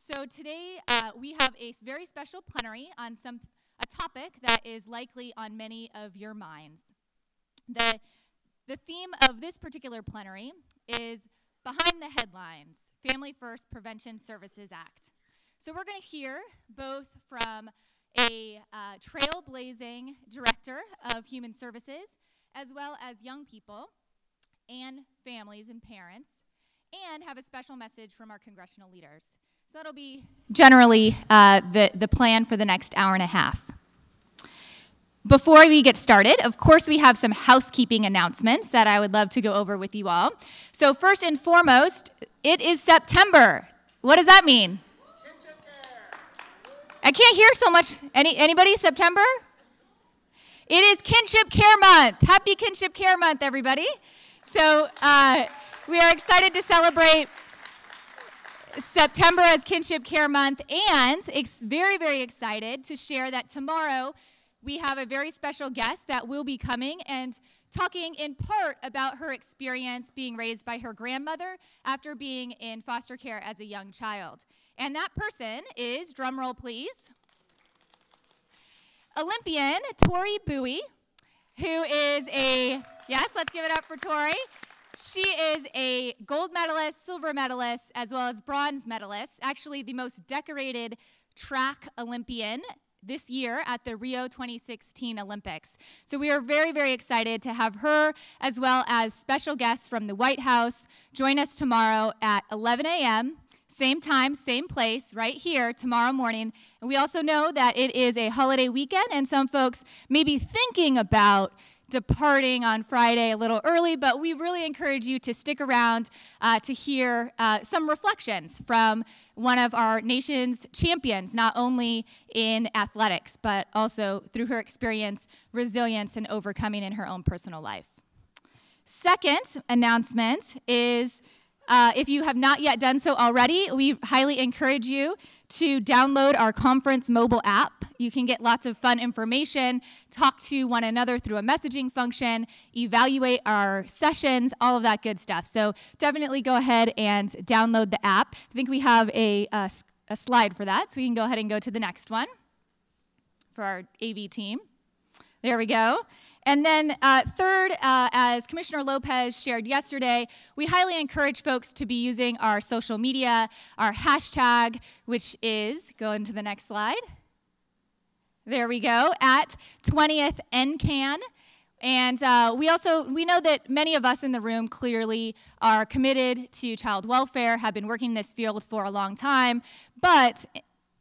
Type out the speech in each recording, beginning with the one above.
So today we have a very special plenary on a topic that is likely on many of your minds. The theme of this particular plenary is Behind the Headlines, Family First Prevention Services Act. So we're going to hear both from a trailblazing director of human services, as well as young people and families and parents, and have a special message from our congressional leaders. So that'll be generally the plan for the next hour and a half. Before we get started, of course, we have some housekeeping announcements that I would love to go over with you all. So first and foremost, it is September. What does that mean? I can't hear so much. Anybody? September? It is Kinship Care Month. Happy Kinship Care Month, everybody. So we are excited to celebrate September as Kinship Care Month, and very, very excited to share that tomorrow we have a very special guest that will be coming and talking in part about her experience being raised by her grandmother after being in foster care as a young child. And that person is, drumroll please, Olympian Tori Bowie, who is yes, let's give it up for Tori. She is a gold medalist, silver medalist, as well as bronze medalist, actually the most decorated track Olympian this year at the Rio 2016 Olympics. So we are very, very excited to have her, as well as special guests from the White House, join us tomorrow at 11 a.m., same time, same place, right here tomorrow morning. And we also know that it is a holiday weekend, and some folks may be thinking about departing on Friday a little early, but we really encourage you to stick around to hear some reflections from one of our nation's champions, not only in athletics, but also through her experience, resilience, and overcoming in her own personal life. Second announcement is, if you have not yet done so already, we highly encourage you to download our conference mobile app. You can get lots of fun information, talk to one another through a messaging function, evaluate our sessions, all of that good stuff. So definitely go ahead and download the app. I think we have a slide for that, so we can go ahead and go to the next one for our AV team. There we go. And then third, as Commissioner Lopez shared yesterday, we highly encourage folks to be using our social media, our hashtag, which is, go into the next slide. There we go, at 20th NCAN. And we know that many of us in the room clearly are committed to child welfare, have been working in this field for a long time, but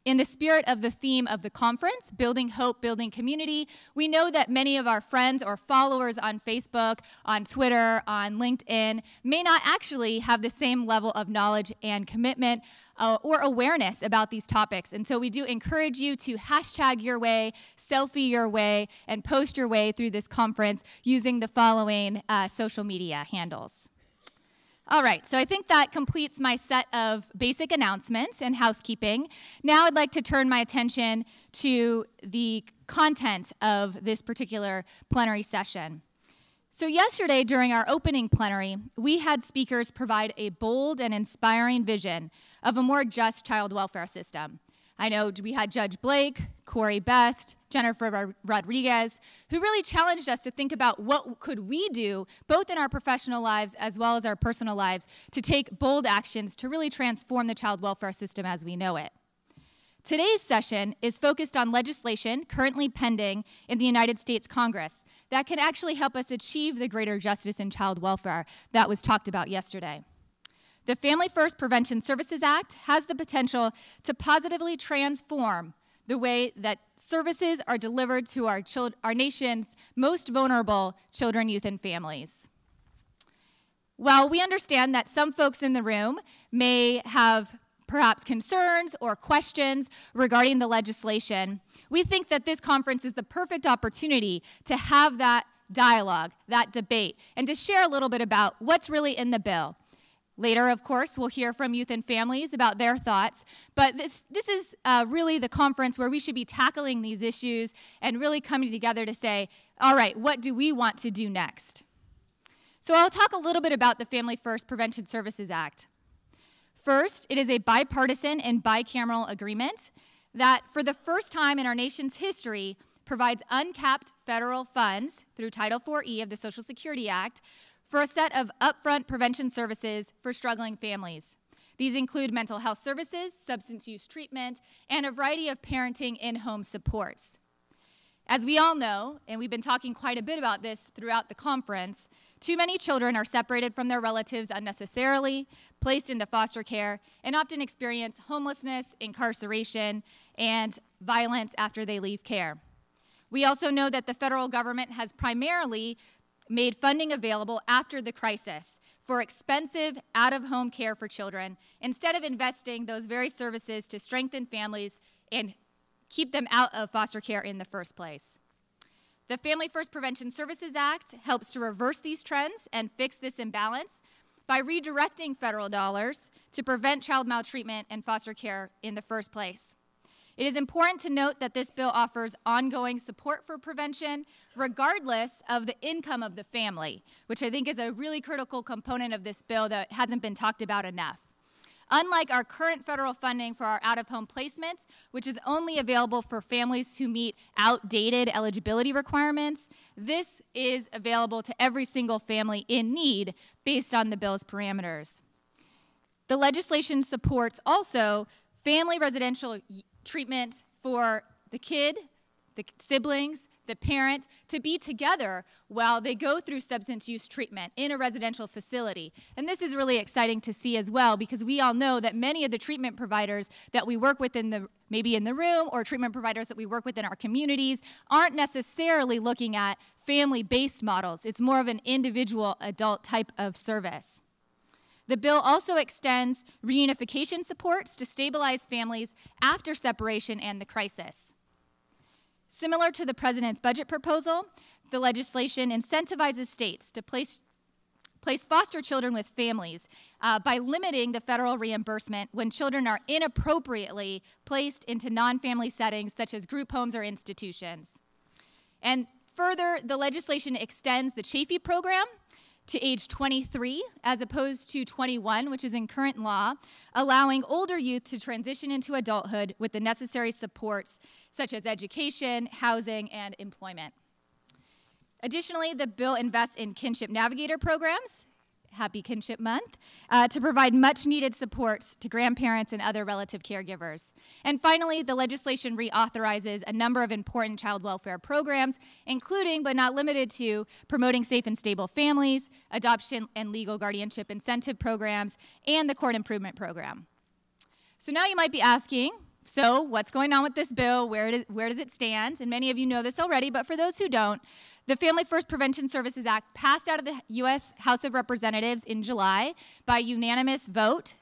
in the spirit of the theme of the conference, Building Hope, Building Community, we know that many of our friends or followers on Facebook, on Twitter, on LinkedIn may not actually have the same level of knowledge and commitment or awareness about these topics. And so we do encourage you to hashtag your way, selfie your way, and post your way through this conference using the following social media handles. All right, so I think that completes my set of basic announcements and housekeeping. Now I'd like to turn my attention to the content of this particular plenary session. So yesterday, during our opening plenary, we had speakers provide a bold and inspiring vision of a more just child welfare system. I know we had Judge Blake, Corey Best, Jennifer Rodriguez, who really challenged us to think about what could we do, both in our professional lives as well as our personal lives, to take bold actions to really transform the child welfare system as we know it. Today's session is focused on legislation currently pending in the United States Congress that can actually help us achieve the greater justice in child welfare that was talked about yesterday. The Family First Prevention Services Act has the potential to positively transform the way that services are delivered to our nation's most vulnerable children, youth, and families. While we understand that some folks in the room may have perhaps concerns or questions regarding the legislation, we think that this conference is the perfect opportunity to have that dialogue, that debate, and to share a little bit about what's really in the bill. Later, of course, we'll hear from youth and families about their thoughts, but this is really the conference where we should be tackling these issues and really coming together to say, all right, what do we want to do next? So I'll talk a little bit about the Family First Prevention Services Act. First, it is a bipartisan and bicameral agreement that, for the first time in our nation's history, provides uncapped federal funds through Title IV-E of the Social Security Act for a set of upfront prevention services for struggling families. These include mental health services, substance use treatment, and a variety of parenting in-home supports. As we all know, and we've been talking quite a bit about this throughout the conference, too many children are separated from their relatives unnecessarily, placed into foster care, and often experience homelessness, incarceration, and violence after they leave care. We also know that the federal government has primarily made funding available after the crisis for expensive out-of-home care for children, instead of investing those very services to strengthen families and keep them out of foster care in the first place. The Family First Prevention Services Act helps to reverse these trends and fix this imbalance by redirecting federal dollars to prevent child maltreatment and foster care in the first place. It is important to note that this bill offers ongoing support for prevention regardless of the income of the family, which I think is a really critical component of this bill that hasn't been talked about enough. Unlike our current federal funding for our out-of-home placements, which is only available for families who meet outdated eligibility requirements, this is available to every single family in need based on the bill's parameters. The legislation supports also family residential treatment for the kid, the siblings, the parent, to be together while they go through substance use treatment in a residential facility. And this is really exciting to see as well, because we all know that many of the treatment providers that we work with maybe in the room, or treatment providers that we work with in our communities, aren't necessarily looking at family-based models. It's more of an individual adult type of service. The bill also extends reunification supports to stabilize families after separation and the crisis. Similar to the president's budget proposal, the legislation incentivizes states to place foster children with families by limiting the federal reimbursement when children are inappropriately placed into non-family settings such as group homes or institutions. And further, the legislation extends the Chafee program to age 23 as opposed to 21, which is in current law, allowing older youth to transition into adulthood with the necessary supports such as education, housing, and employment. Additionally, the bill invests in kinship navigator programs, Happy Kinship Month, to provide much needed supports to grandparents and other relative caregivers. And finally, the legislation reauthorizes a number of important child welfare programs, including but not limited to promoting safe and stable families, adoption and legal guardianship incentive programs, and the court improvement program. So now you might be asking, so what's going on with this bill? Where does it stand? And many of you know this already, but for those who don't, the Family First Prevention Services Act passed out of the U.S. House of Representatives in July by unanimous vote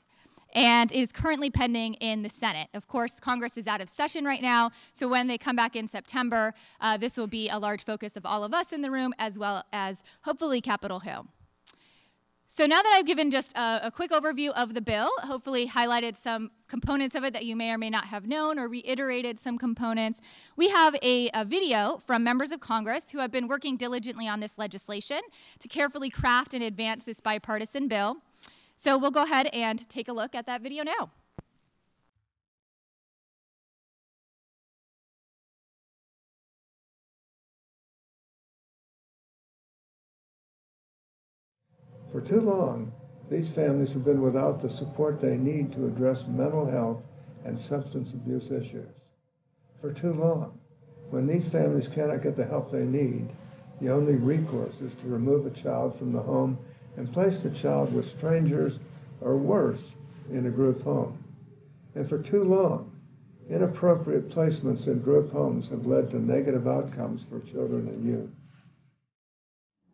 and is currently pending in the Senate. Of course, Congress is out of session right now, so when they come back in September, this will be a large focus of all of us in the room, as well as hopefully Capitol Hill. So now that I've given just a quick overview of the bill, hopefully highlighted some components of it that you may or may not have known, or reiterated some components, we have a video from members of Congress who have been working diligently on this legislation to carefully craft and advance this bipartisan bill. So we'll go ahead and take a look at that video now. For too long, these families have been without the support they need to address mental health and substance abuse issues. For too long, when these families cannot get the help they need, the only recourse is to remove a child from the home and place the child with strangers or worse, in a group home. And for too long, inappropriate placements in group homes have led to negative outcomes for children and youth.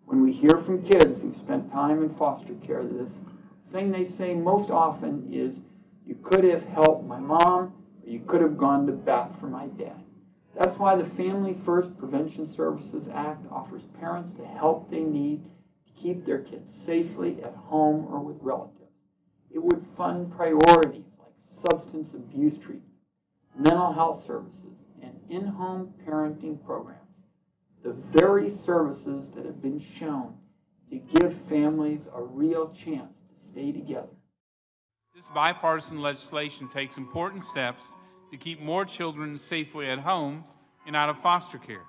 When we hear from kids who've spent time in foster care, the thing they say most often is, you could have helped my mom, or you could have gone to bat for my dad. That's why the Family First Prevention Services Act offers parents the help they need to keep their kids safely at home or with relatives. It would fund priorities like substance abuse treatment, mental health services, and in-home parenting programs. The very services that have been shown to give families a real chance to stay together. This bipartisan legislation takes important steps to keep more children safely at home and out of foster care.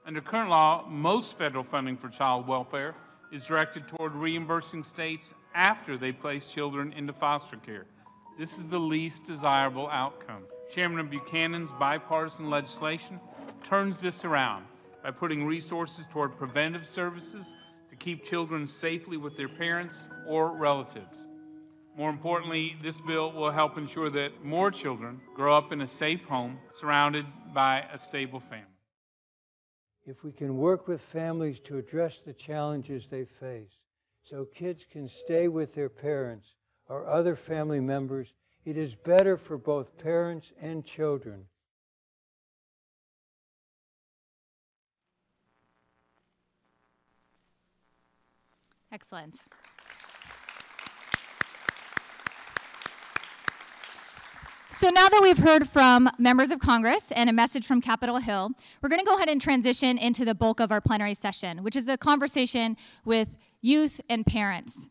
Under current law, most federal funding for child welfare is directed toward reimbursing states after they place children into foster care. This is the least desirable outcome. Chairman Buchanan's bipartisan legislation turns this around by putting resources toward preventive services to keep children safely with their parents or relatives. More importantly, this bill will help ensure that more children grow up in a safe home surrounded by a stable family. If we can work with families to address the challenges they face so kids can stay with their parents or other family members, it is better for both parents and children. Excellent. So now that we've heard from members of Congress and a message from Capitol Hill, we're going to go ahead and transition into the bulk of our plenary session, which is a conversation with youth and parents.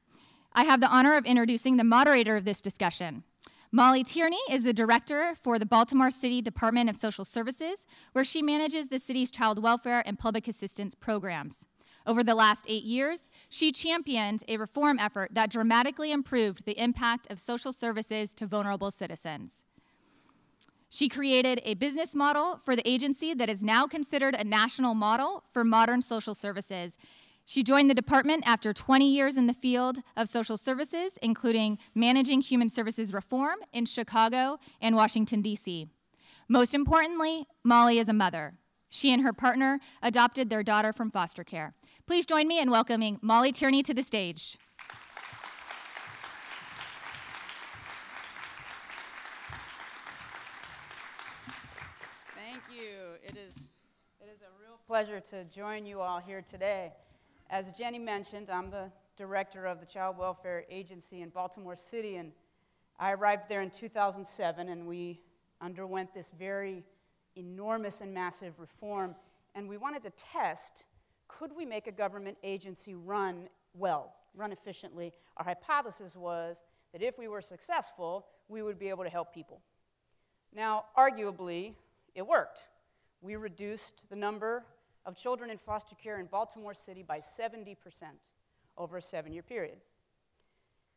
I have the honor of introducing the moderator of this discussion. Molly Tierney is the director for the Baltimore City Department of Social Services, where she manages the city's child welfare and public assistance programs. Over the last 8 years, she championed a reform effort that dramatically improved the impact of social services to vulnerable citizens. She created a business model for the agency that is now considered a national model for modern social services. She joined the department after 20 years in the field of social services, including managing human services reform in Chicago and Washington, D.C. Most importantly, Molly is a mother. She and her partner adopted their daughter from foster care. Please join me in welcoming Molly Tierney to the stage. Thank you. It is a real pleasure to join you all here today. As Jenny mentioned, I'm the director of the Child Welfare Agency in Baltimore City, and I arrived there in 2007, and we underwent this very enormous and massive reform, and we wanted to test, could we make a government agency run well, run efficiently? Our hypothesis was that if we were successful, we would be able to help people. Now, arguably, it worked. We reduced the number of children in foster care in Baltimore City by 70% over a 7-year period.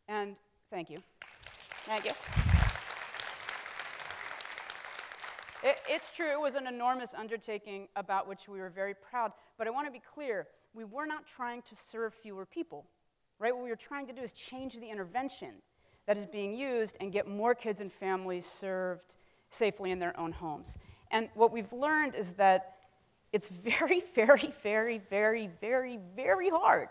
And thank you. Thank you. It's true, it was an enormous undertaking about which we were very proud, but I want to be clear, we were not trying to serve fewer people, right? What we were trying to do is change the intervention that is being used and get more kids and families served safely in their own homes. And what we've learned is that it's very, very, very, very, very, very hard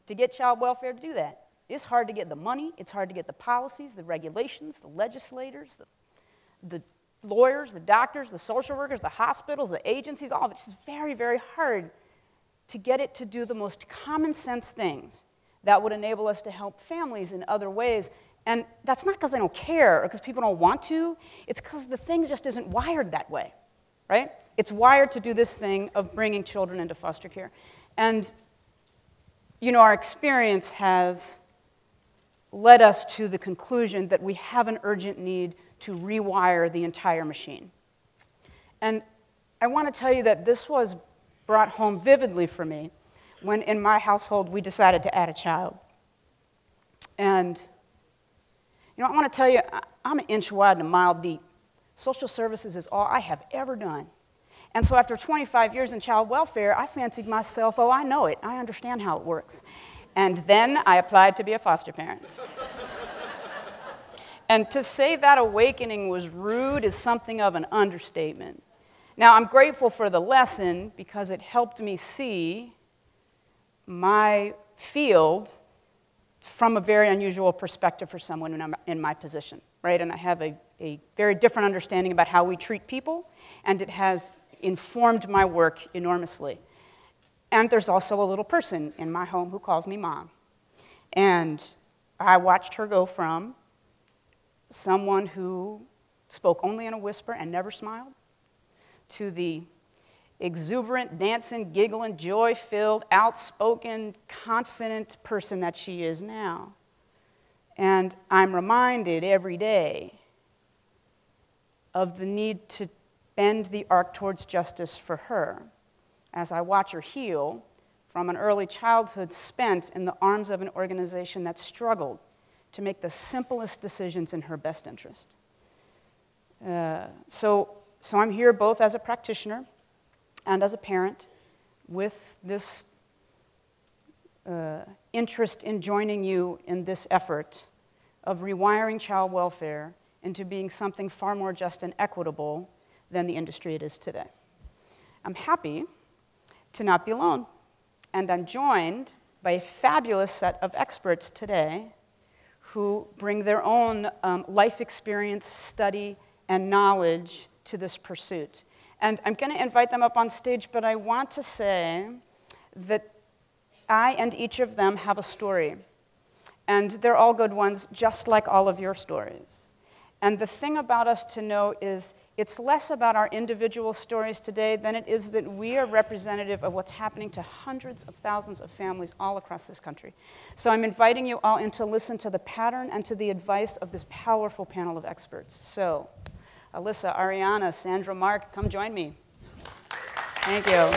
to get child welfare to do that. It's hard to get the money, it's hard to get the policies, the regulations, the legislators, the lawyers, the doctors, the social workers, the hospitals, the agencies, all of it. It's very, very hard to get it to do the most common sense things that would enable us to help families in other ways. And that's not because they don't care or because people don't want to. It's because the thing just isn't wired that way, right? It's wired to do this thing of bringing children into foster care. And, you know, our experience has led us to the conclusion that we have an urgent need to rewire the entire machine. And I want to tell you that this was brought home vividly for me when in my household we decided to add a child. And, you know, I want to tell you, I'm an inch wide and a mile deep. Social services is all I have ever done. And so after 25 years in child welfare, I fancied myself, oh, I know it. I understand how it works. And then I applied to be a foster parent. And to say that awakening was rude is something of an understatement. Now, I'm grateful for the lesson because it helped me see my field from a very unusual perspective for someone when I'm in my position, right? And I have a very different understanding about how we treat people, and it has informed my work enormously. And there's also a little person in my home who calls me Mom. And I watched her go from someone who spoke only in a whisper and never smiled to the exuberant, dancing, giggling, joy-filled, outspoken, confident person that she is now. And I'm reminded every day of the need to bend the arc towards justice for her as I watch her heal from an early childhood spent in the arms of an organization that struggled to make the simplest decisions in her best interest. So I'm here both as a practitioner and as a parent with this interest in joining you in this effort of rewiring child welfare into being something far more just and equitable than the industry it is today. I'm happy to not be alone, and I'm joined by a fabulous set of experts today who bring their own life experience, study, and knowledge to this pursuit. And I'm going to invite them up on stage, but I want to say that I and each of them have a story. And they're all good ones, just like all of your stories. And the thing about us to know is it's less about our individual stories today than it is that we are representative of what's happening to hundreds of thousands of families all across this country. So I'm inviting you all in to listen to the pattern and to the advice of this powerful panel of experts. So, Alyssa, Ariana, Sandra, Mark, come join me. Thank you.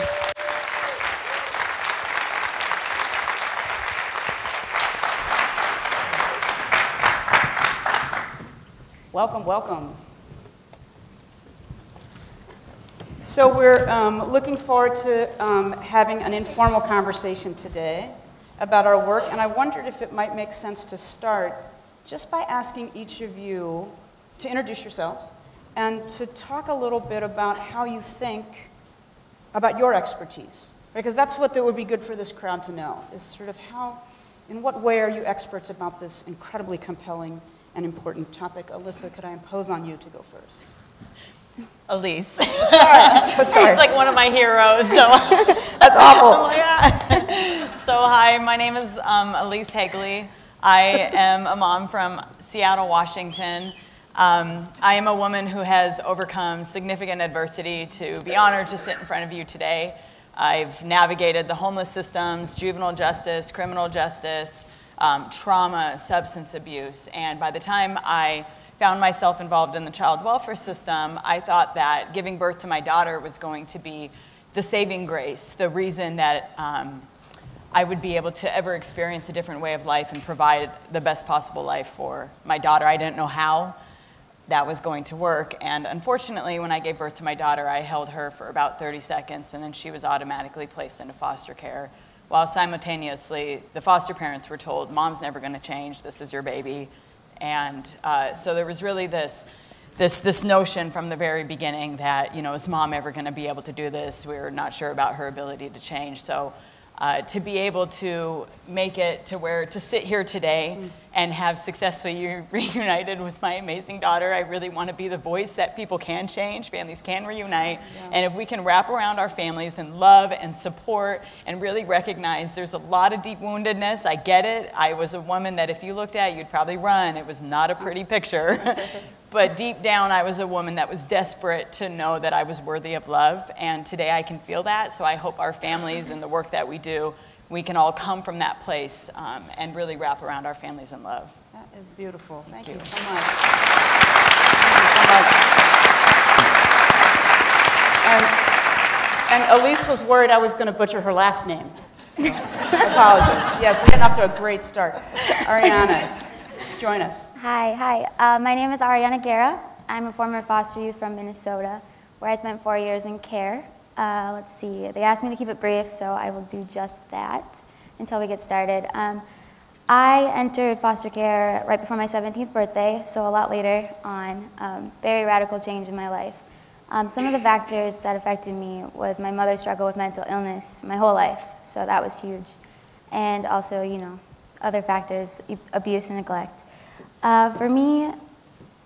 Welcome, welcome. So we're looking forward to having an informal conversation today about our work, and I wondered if it might make sense to start just by asking each of you to introduce yourselves and to talk a little bit about how you think about your expertise, because that's what would be good for this crowd to know, is sort of how, in what way are you experts about this incredibly compelling and important topic. Alyssa, could I impose on you to go first? Elise. Sorry, I'm so sorry. She's like one of my heroes, so. That's awful. Oh, yeah. So hi, my name is Elise Hegle. I am a mom from Seattle, Washington. I am a woman who has overcome significant adversity to be honored to sit in front of you today. I've navigated the homeless systems, juvenile justice, criminal justice, trauma, substance abuse, and by the time I found myself involved in the child welfare system, I thought that giving birth to my daughter was going to be the saving grace, the reason that I would be able to ever experience a different way of life and provide the best possible life for my daughter. I didn't know how that was going to work, and unfortunately, when I gave birth to my daughter, I held her for about 30 seconds, and then she was automatically placed into foster care, while simultaneously, the foster parents were told, Mom's never going to change, this is your baby. And so there was really this notion from the very beginning that, you know, is Mom ever going to be able to do this? We were not sure about her ability to change. So to be able to make it to where, to sit here today and have successfully reunited with my amazing daughter, I really want to be the voice that people can change, families can reunite, and if we can wrap around our families and love and support and really recognize there's a lot of deep woundedness, I get it. I was a woman that if you looked at, you'd probably run. It was not a pretty picture. But deep down, I was a woman that was desperate to know that I was worthy of love, and today I can feel that, so I hope our families and the work that we do, we can all come from that place and really wrap around our families in love. That is beautiful. Thank you so much. Thank you so much. And Elise was worried I was going to butcher her last name. So, apologies. Yes, we got off to a great start. Ariana, join us. Hi. My name is Ariana Guerra. I'm a former foster youth from Minnesota, where I spent 4 years in care. Let's see, they asked me to keep it brief, so I will do just that until we get started. I entered foster care right before my 17th birthday, so a lot later on. Very radical change in my life. Some of the factors that affected me was my mother's struggle with mental illness my whole life, so that was huge. And also, you know, other factors, abuse and neglect. For me,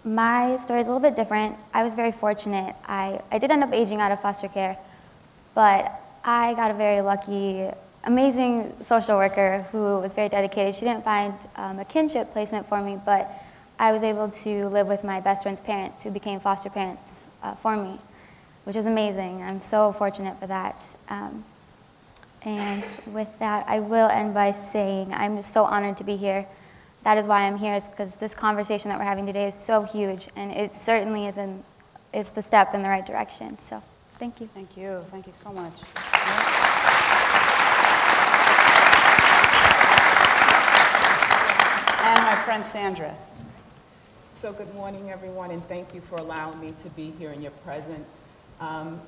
my story is a little bit different. I was very fortunate. I did end up aging out of foster care, but I got a very lucky, amazing social worker who was very dedicated. She didn't find a kinship placement for me, but I was able to live with my best friend's parents who became foster parents for me, which was amazing. I'm so fortunate for that. And with that, I will end by saying I'm just so honored to be here that is why I'm here, is because this conversation that we're having today is so huge, and it certainly is the step in the right direction. So thank you. Thank you. Thank you so much. And my friend Sandra. So good morning, everyone, and thank you for allowing me to be here in your presence.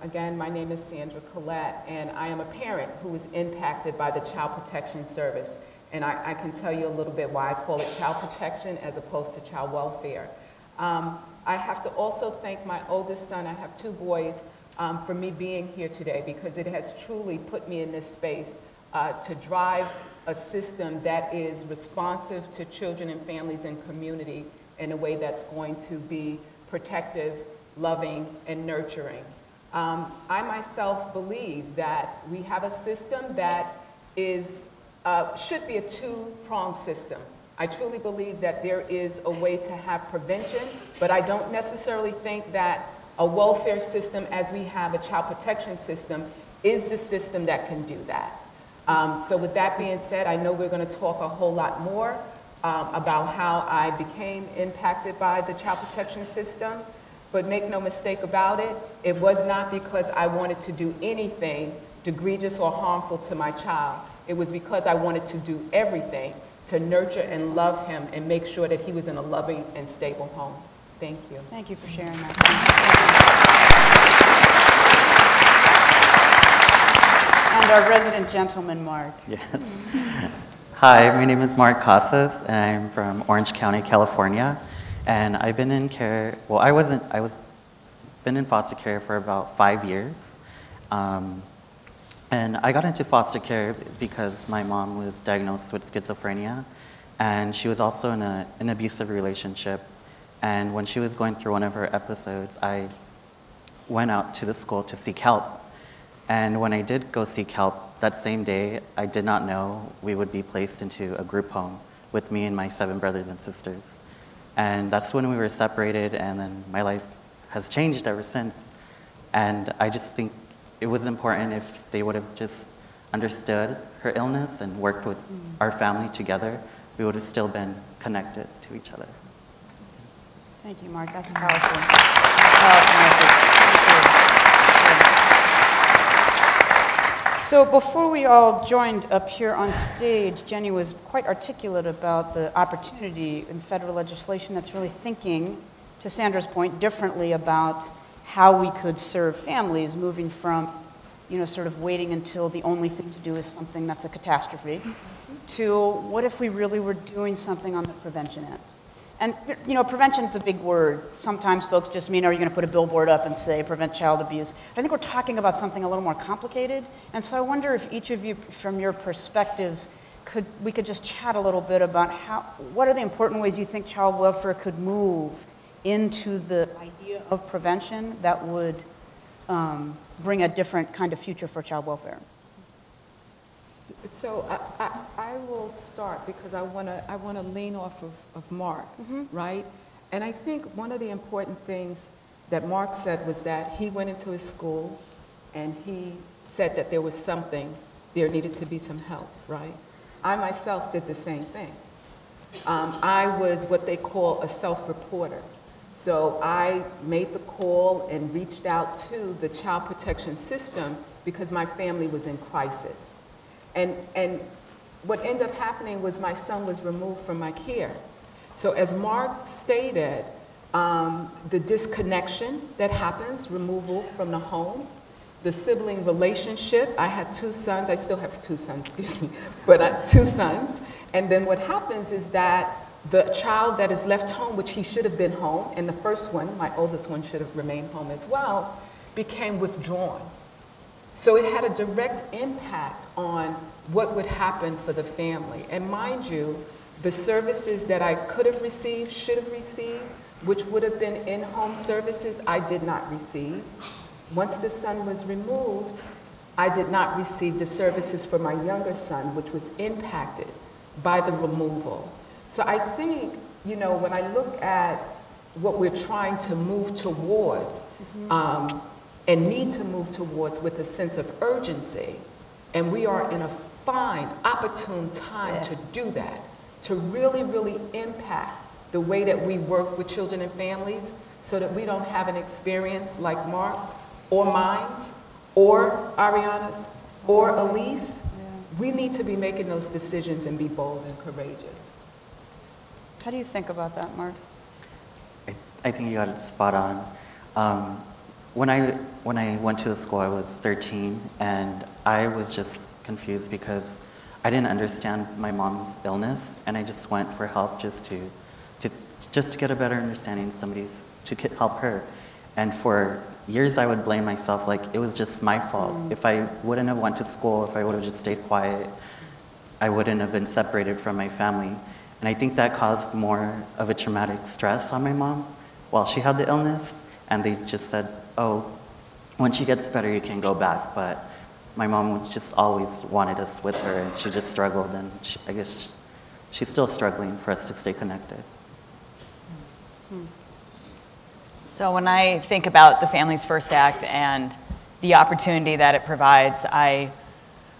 Again, my name is Hegle Killett, and I am a parent who was impacted by the Child Protection Service. And I can tell you a little bit why I call it child protection as opposed to child welfare. I have to also thank my oldest son, I have 2 boys, for me being here today, because it has truly put me in this space to drive a system that is responsive to children and families and community in a way that's going to be protective, loving, and nurturing. I myself believe that we have a system that should be a 2-pronged system. I truly believe that there is a way to have prevention, but I don't necessarily think that a welfare system as we have a child protection system is the system that can do that. So with that being said, I know we're going to talk a whole lot more about how I became impacted by the child protection system, but make no mistake about it, it was not because I wanted to do anything egregious or harmful to my child. It was because I wanted to do everything to nurture and love him and make sure that he was in a loving and stable home. Thank you. Thank you for sharing that. And our resident gentleman, Mark. Yes. Hi, my name is Mark Casas, and I'm from Orange County, California. And I've been in care, well, been in foster care for about 5 years. And I got into foster care because my mom was diagnosed with schizophrenia, and she was also in an abusive relationship. And when she was going through one of her episodes, I went out to the school to seek help. And when I did go seek help, that same day, I did not know we would be placed into a group home with me and my 7 brothers and sisters. And that's when we were separated, and then my life has changed ever since. And I just think it was important if they would have just understood her illness and worked with our family together, we would have still been connected to each other. Thank you, Mark. That's powerful. Powerful message. So before we all joined up here on stage, Jenny was quite articulate about the opportunity in federal legislation that's really thinking, to Sandra's point, differently about how we could serve families, moving from, sort of waiting until the only thing to do is something that's a catastrophe, to what if we really were doing something on the prevention end? And, prevention is a big word. Sometimes folks just mean, are you going to put a billboard up and say, prevent child abuse? I think we're talking about something a little more complicated. And so I wonder if each of you, from your perspectives, we could just chat a little bit about what are the important ways you think child welfare could move into the idea of prevention that would bring a different kind of future for child welfare. So I will start because I want to lean off of Mark, right? And I think one of the important things that Mark said was that he went into his school and he said that there needed to be some help, right? I myself did the same thing. I was what they call a self-reporter. So I made the call and reached out to the child protection system because my family was in crisis. And what ended up happening was my son was removed from my care. So as Mark stated, the disconnection that happens, removal from the home, the sibling relationship. I had 2 sons. I still have 2 sons, excuse me, but 2 sons. And then what happens is that the child that is left home, which he should have been home, and the first one, my oldest one, should have remained home as well, became withdrawn. So it had a direct impact on what would happen for the family. And mind you, the services that I could have received, should have received, which would have been in-home services, I did not receive. Once the son was removed, I did not receive the services for my younger son, which was impacted by the removal. So I think, when I look at what we're trying to move towards, and need to move towards with a sense of urgency, and we are in a fine, opportune time to do that, to really, really impact the way that we work with children and families so that we don't have an experience like Mark's or mine's or Ariana's or Elise. We need to be making those decisions and be bold and courageous. How do you think about that, Mark? I think you got it spot on. When I went to the school, I was 13, and I was just confused because I didn't understand my mom's illness, and I just went for help just to get a better understanding to help her. And for years, I would blame myself, like it was just my fault. If I wouldn't have went to school, if I would have just stayed quiet, I wouldn't have been separated from my family. And I think that caused more of a traumatic stress on my mom while she had the illness. And they just said, oh, when she gets better, you can go back. But my mom just always wanted us with her, and she just struggled. And I guess she's still struggling for us to stay connected. So when I think about the Family's First Act and the opportunity that it provides, I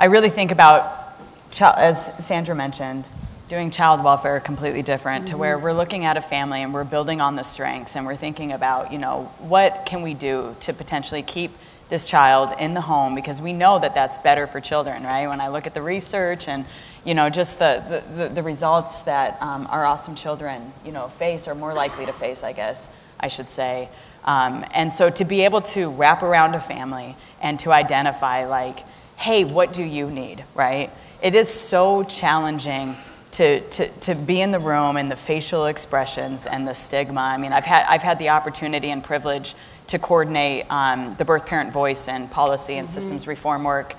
really think about, as Sandra mentioned, doing child welfare completely different to where we're looking at a family and we're building on the strengths and we're thinking about, you know, what can we do to potentially keep this child in the home, because we know that that's better for children, right? When I look at the research and, you know, just the results that our awesome children, you know, face or more likely to face, I guess I should say. And so to be able to wrap around a family and to identify like, hey, what do you need, right? It is so challenging to be in the room and the facial expressions and the stigma. I mean, I've had the opportunity and privilege to coordinate the birth-parent voice and policy and systems reform work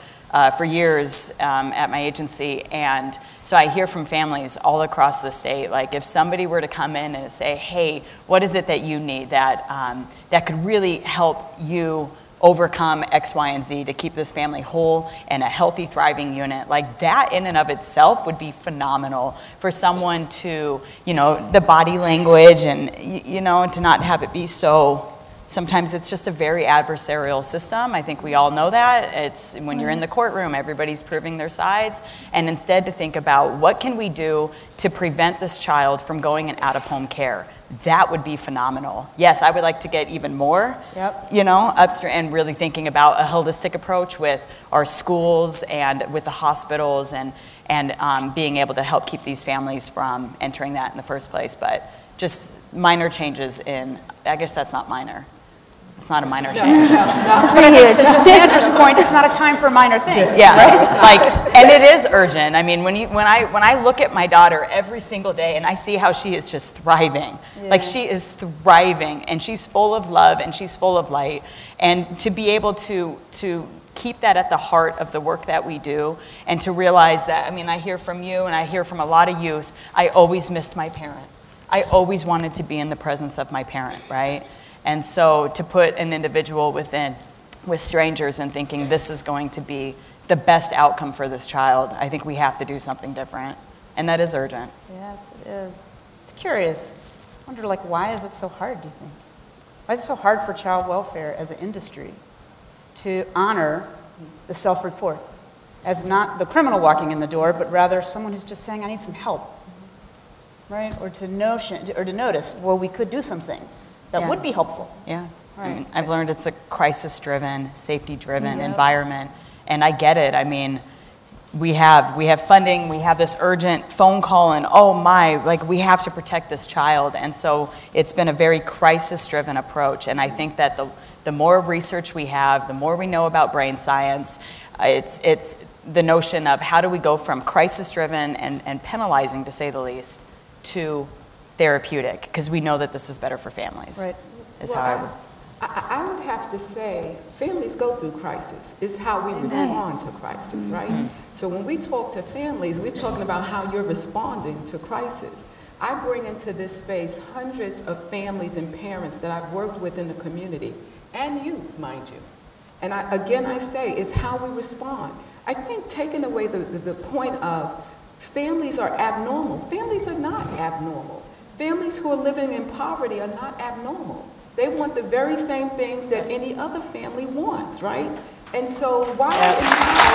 for years at my agency. And so I hear from families all across the state, like if somebody were to come in and say, hey, what is it that you need that could really help you overcome X, Y, and Z to keep this family whole and a healthy, thriving unit. Like that in and of itself would be phenomenal for someone to, you know, the body language and, you know, to not have it be so, sometimes it's just a very adversarial system. I think we all know that. It's when you're in the courtroom, everybody's proving their sides. And instead to think about what can we do to prevent this child from going in out-of-home care. That would be phenomenal. Yes, I would like to get even more, you know, upstream, and really thinking about a holistic approach with our schools and with the hospitals and being able to help keep these families from entering that in the first place. But just minor changes in, I guess that's not minor. It's not a minor change. That's pretty huge. To Sandra's point, it's not a time for minor things. Yeah, right? Like, and it is urgent. I mean, when I look at my daughter every single day and I see how she is just thriving, like she is thriving, and she's full of love and she's full of light, and to be able to keep that at the heart of the work that we do, and to realize that, I mean, I hear from you and I hear from a lot of youth, I always missed my parent. I always wanted to be in the presence of my parent, right? And so to put an individual with strangers and thinking this is going to be the best outcome for this child, I think we have to do something different. And that is urgent. Yes, it is. It's curious. I wonder, like, why is it so hard, do you think? Why is it so hard for child welfare as an industry to honor the self-report as not the criminal walking in the door, but rather someone who's just saying, I need some help, right? Or to notice, well, we could do some things that would be helpful. Yeah. Right. I mean, I've learned it's a crisis-driven, safety-driven environment, and I get it. I mean, we have funding, we have this urgent phone call, and oh my, like we have to protect this child, and so it's been a very crisis-driven approach. And I think that the more research we have, the more we know about brain science, it's the notion of how do we go from crisis-driven and penalizing, to say the least, to therapeutic, because we know that this is better for families. Right. Is well, how I would have to say families go through crisis. It's how we respond to crisis, right? So when we talk to families, we're talking about how you're responding to crisis. I bring into this space hundreds of families and parents that I've worked with in the community, and you, mind you. And I say, it's how we respond. I think taking away the point of families are abnormal. Families are not abnormal. Families who are living in poverty are not abnormal. They want the very same things that any other family wants, right? And so why and how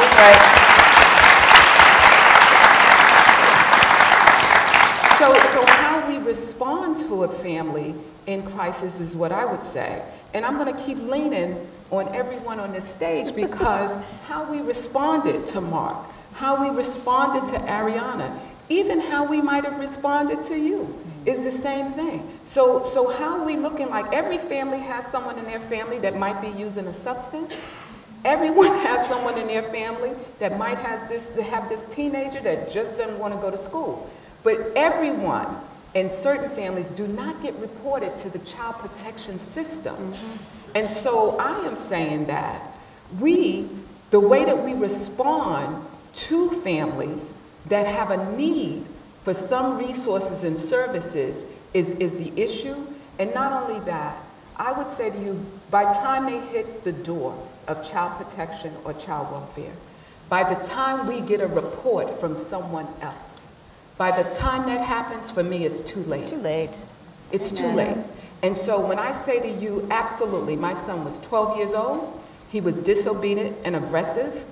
So how we respond to a family in crisis is what I would say. And I'm going to keep leaning on everyone on this stage because how we responded to Mark, how we responded to Ariana, even how we might have responded to you is the same thing. So how are we looking like every family has someone in their family that might be using a substance? Everyone has someone in their family that might have this teenager that just doesn't want to go to school. But everyone in certain families do not get reported to the child protection system. And so I am saying that the way that we respond to families that have a need for some resources and services is the issue. And not only that, I would say to you, by the time they hit the door of child protection or child welfare, by the time we get a report from someone else, by the time that happens, for me, it's too late. It's too late. It's too late. And so when I say to you, absolutely, my son was 12 years old, he was disobedient and aggressive,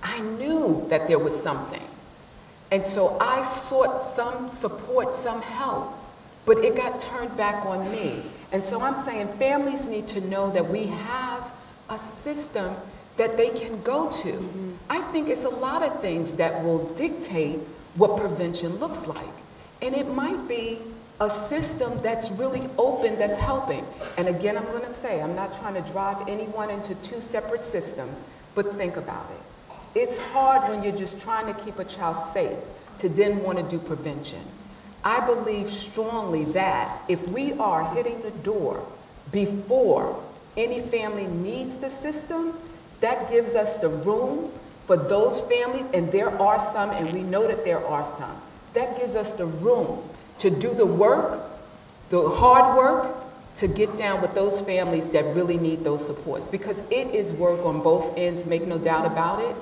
I knew that there was something. And so I sought some support, some help, but it got turned back on me. And so I'm saying families need to know that we have a system that they can go to. I think it's a lot of things that will dictate what prevention looks like. And it might be a system that's really open, that's helping. And again, I'm going to say, I'm not trying to drive anyone into two separate systems, but think about it. It's hard when you're just trying to keep a child safe to then want to do prevention. I believe strongly that if we are hitting the door before any family needs the system, that gives us the room for those families, and there are some, and we know that there are some, that gives us the room to do the work, the hard work, to get down with those families that really need those supports. Because it is work on both ends, make no doubt about it,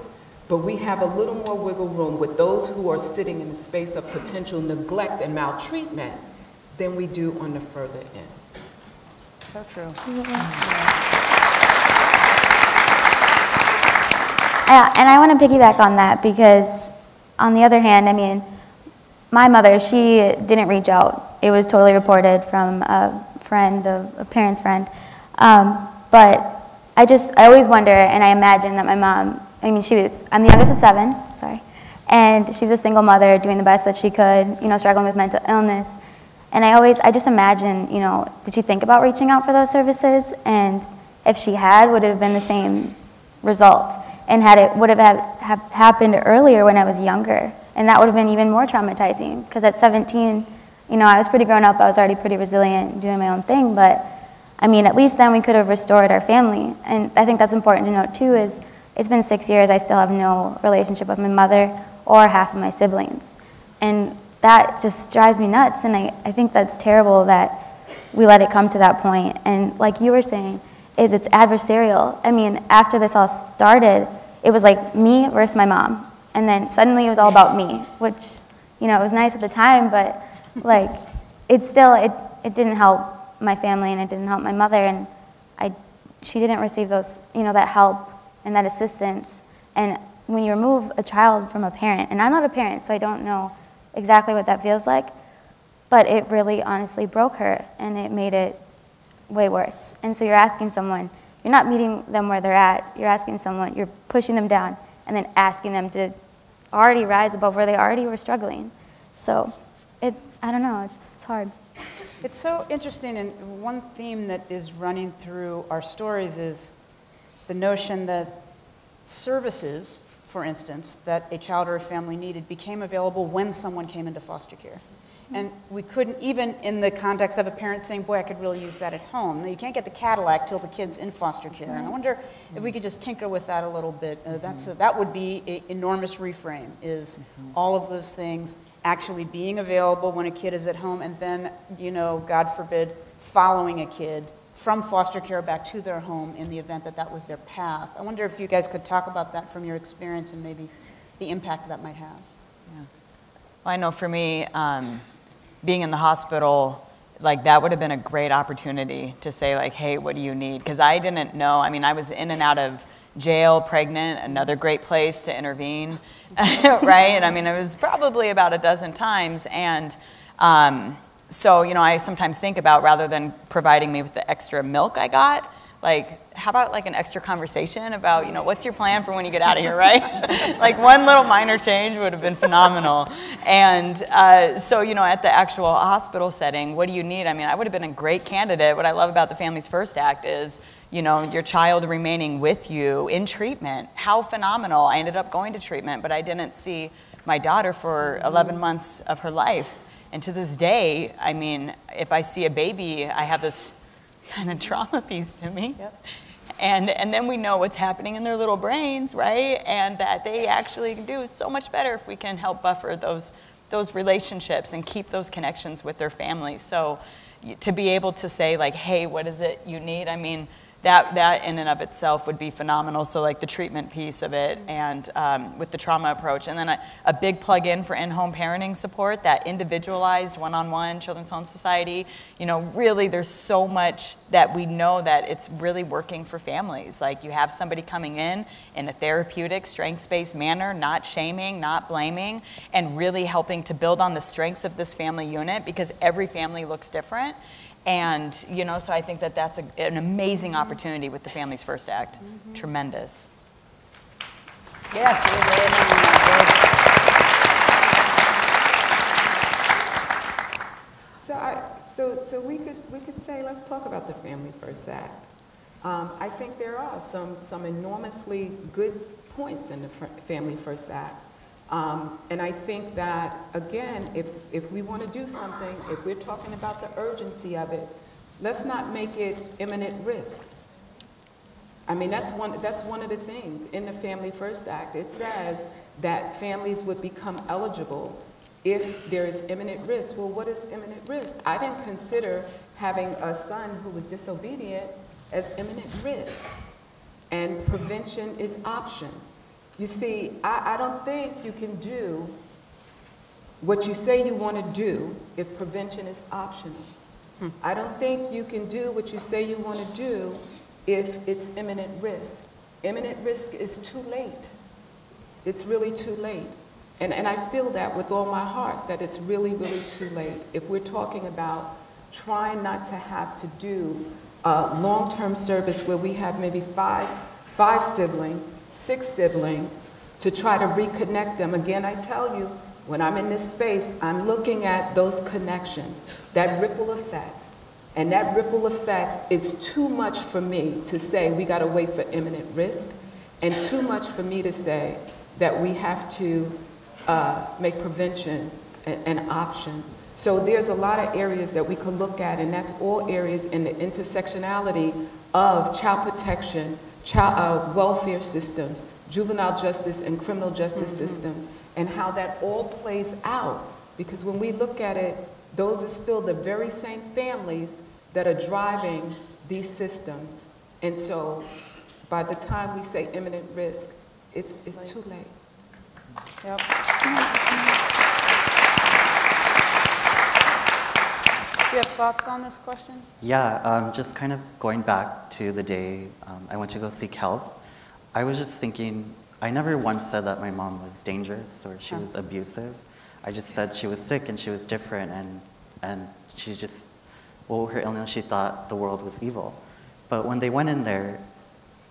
but we have a little more wiggle room with those who are sitting in the space of potential neglect and maltreatment than we do on the further end. So true. And I want to piggyback on that because, on the other hand, I mean, my mother, she didn't reach out. It was totally reported from a friend, a parent's friend. But I always wonder, and I imagine that my mom, I'm the youngest of 7, sorry, and she was a single mother doing the best that she could, struggling with mental illness. And I just imagine, did she think about reaching out for those services? And if she had, would it have been the same result? And would it have happened earlier when I was younger? And that would have been even more traumatizing, because at 17, I was pretty grown up, I was already pretty resilient, doing my own thing, but at least then we could have restored our family. And I think that's important to note too, is it's been 6 years, I still have no relationship with my mother or half of my siblings. And that just drives me nuts, and I think that's terrible that we let it come to that point. And like you were saying, it's adversarial. After this all started, it was like me versus my mom. And then suddenly it was all about me, which, it was nice at the time, but it didn't help my family, and it didn't help my mother, and she didn't receive those, that help and that assistance. And when you remove a child from a parent, and I'm not a parent, so I don't know exactly what that feels like, but it really honestly broke her, and it made it way worse. And so you're asking someone, you're not meeting them where they're at, you're pushing them down, and then asking them to already rise above where they already were struggling. So I don't know, it's hard. It's so interesting, and one theme that is running through our stories is the notion that services, for instance, that a child or a family needed became available when someone came into foster care. And we couldn't, even in the context of a parent saying, boy, I could really use that at home. Now, you can't get the Cadillac till the kid's in foster care. And I wonder if we could just tinker with that a little bit. That would be an enormous reframe, is all of those things actually being available when a kid is at home, and then, God forbid, following a kid from foster care back to their home in the event that that was their path. I wonder if you guys could talk about that from your experience and maybe the impact that might have. Yeah. Well, I know for me, being in the hospital, like that would have been a great opportunity to say like, hey, what do you need? Because I didn't know. I mean, I was in and out of jail, pregnant, another great place to intervene, right? And I mean, it was probably about a dozen times. And so, you know, I sometimes think about, rather than providing me with the extra milk I got, like, how about like an extra conversation about, you know, what's your plan for when you get out of here, right? Like one little minor change would have been phenomenal. And so, you know, at the actual hospital setting, what do you need? I mean, I would have been a great candidate. What I love about the Families First Act is, you know, your child remaining with you in treatment. How phenomenal. I ended up going to treatment, but I didn't see my daughter for 11 months of her life. And to this day, I mean, if I see a baby, I have this kind of trauma piece to me. Yep. And then we know what's happening in their little brains, right? And that they actually can do so much better if we can help buffer those relationships and keep those connections with their families. So to be able to say like, hey, what is it you need? I mean, that in and of itself would be phenomenal. So like the treatment piece of it, and with the trauma approach, and then a big plug-in for in-home parenting support, that individualized one-on-one Children's Home Society. You know, really there's so much that we know that it's really working for families. Like you have somebody coming in a therapeutic, strengths-based manner, not shaming, not blaming, and really helping to build on the strengths of this family unit, because every family looks different. And, you know, so I think that that's an amazing opportunity with the Families First Act. Mm-hmm. Tremendous. Yes, So we could say, let's talk about the Family First Act. I think there are some enormously good points in the Family First Act. And I think that, again, if we want to do something, if we're talking about the urgency of it, let's not make it imminent risk. I mean, that's one of the things in the Family First Act. It says that families would become eligible if there is imminent risk. Well, what is imminent risk? I didn't consider having a son who was disobedient as imminent risk. And prevention is option. You see, I don't think you can do what you say you want to do if prevention is optional. I don't think you can do what you say you want to do if it's imminent risk. Imminent risk is too late. It's really too late. And I feel that with all my heart, that it's really, really too late. If we're talking about trying not to have to do long-term service where we have maybe five siblings, 6 siblings, to try to reconnect them. Again, I tell you, when I'm in this space, I'm looking at those connections, that ripple effect. And that ripple effect is too much for me to say we got to wait for imminent risk, and too much for me to say that we have to make prevention an option. So there's a lot of areas that we could look at, and that's all areas in the intersectionality of child protection, child welfare systems, juvenile justice and criminal justice systems, and how that all plays out. Because when we look at it, those are still the very same families that are driving these systems. And so by the time we say imminent risk, it's too late. Yep. Do you have thoughts on this question? Yeah, just kind of going back to the day I went to go seek help. I was just thinking, I never once said that my mom was dangerous or she was abusive. I just said she was sick and she was different, and she just, well, her illness, she thought the world was evil. But when they went in there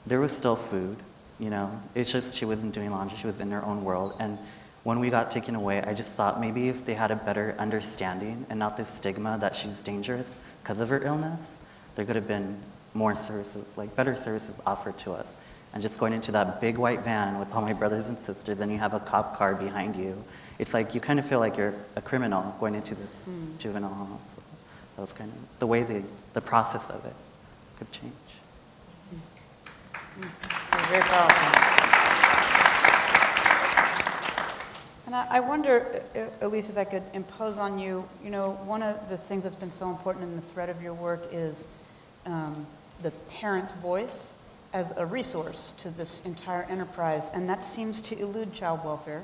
was still food, you know. It's just she wasn't doing laundry, she was in her own world. And when we got taken away, I just thought maybe if they had a better understanding and not this stigma that she's dangerous because of her illness, there could have been more services, like better services offered to us. And just going into that big white van with all my brothers and sisters, and you have a cop car behind you, it's like you kind of feel like you're a criminal going into this juvenile hall. So that was kind of the way the process of it could change. Very powerful. And I wonder, Elise, if I could impose on you, you know, one of the things that's been so important in the thread of your work is the parent's voice as a resource to this entire enterprise, and that seems to elude child welfare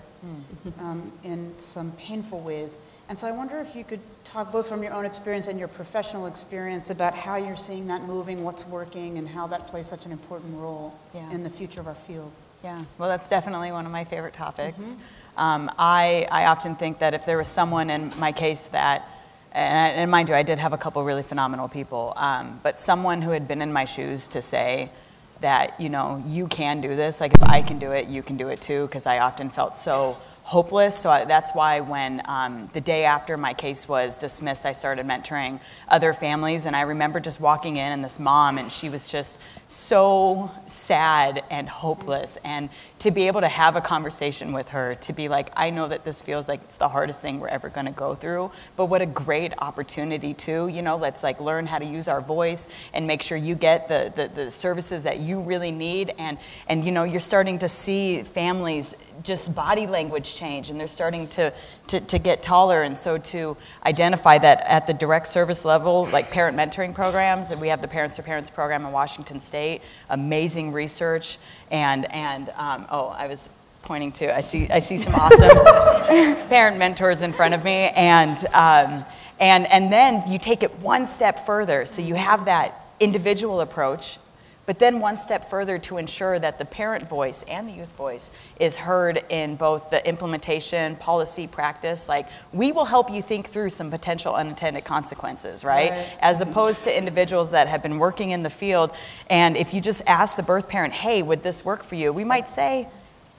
in some painful ways. And so I wonder if you could talk both from your own experience and your professional experience about how you're seeing that moving, what's working, and how that plays such an important role in the future of our field. Yeah, well, that's definitely one of my favorite topics. I often think that if there was someone in my case that, and mind you, I did have a couple really phenomenal people, but someone who had been in my shoes to say that, you know, you can do this, like if I can do it, you can do it too, because I often felt so hopeless. So that's why when the day after my case was dismissed, I started mentoring other families. And I remember just walking in and this mom, and she was just so sad and hopeless. And to be able to have a conversation with her, to be like, I know that this feels like it's the hardest thing we're ever going to go through, but what a great opportunity too. You know, let's like learn how to use our voice and make sure you get the services that you really need. And you know, you're starting to see families just body language change, and they're starting to get taller. And so to identify that at the direct service level, like parent mentoring programs, and we have the Parents to Parents program in Washington State, amazing research, and oh, I was pointing to, I see some awesome parent mentors in front of me, and then you take it one step further, so you have that individual approach, but then one step further to ensure that the parent voice and the youth voice is heard in both the implementation, policy, practice. Like, we will help you think through some potential unintended consequences, right? As opposed to individuals that have been working in the field. And if you just ask the birth parent, hey, would this work for you? We might say,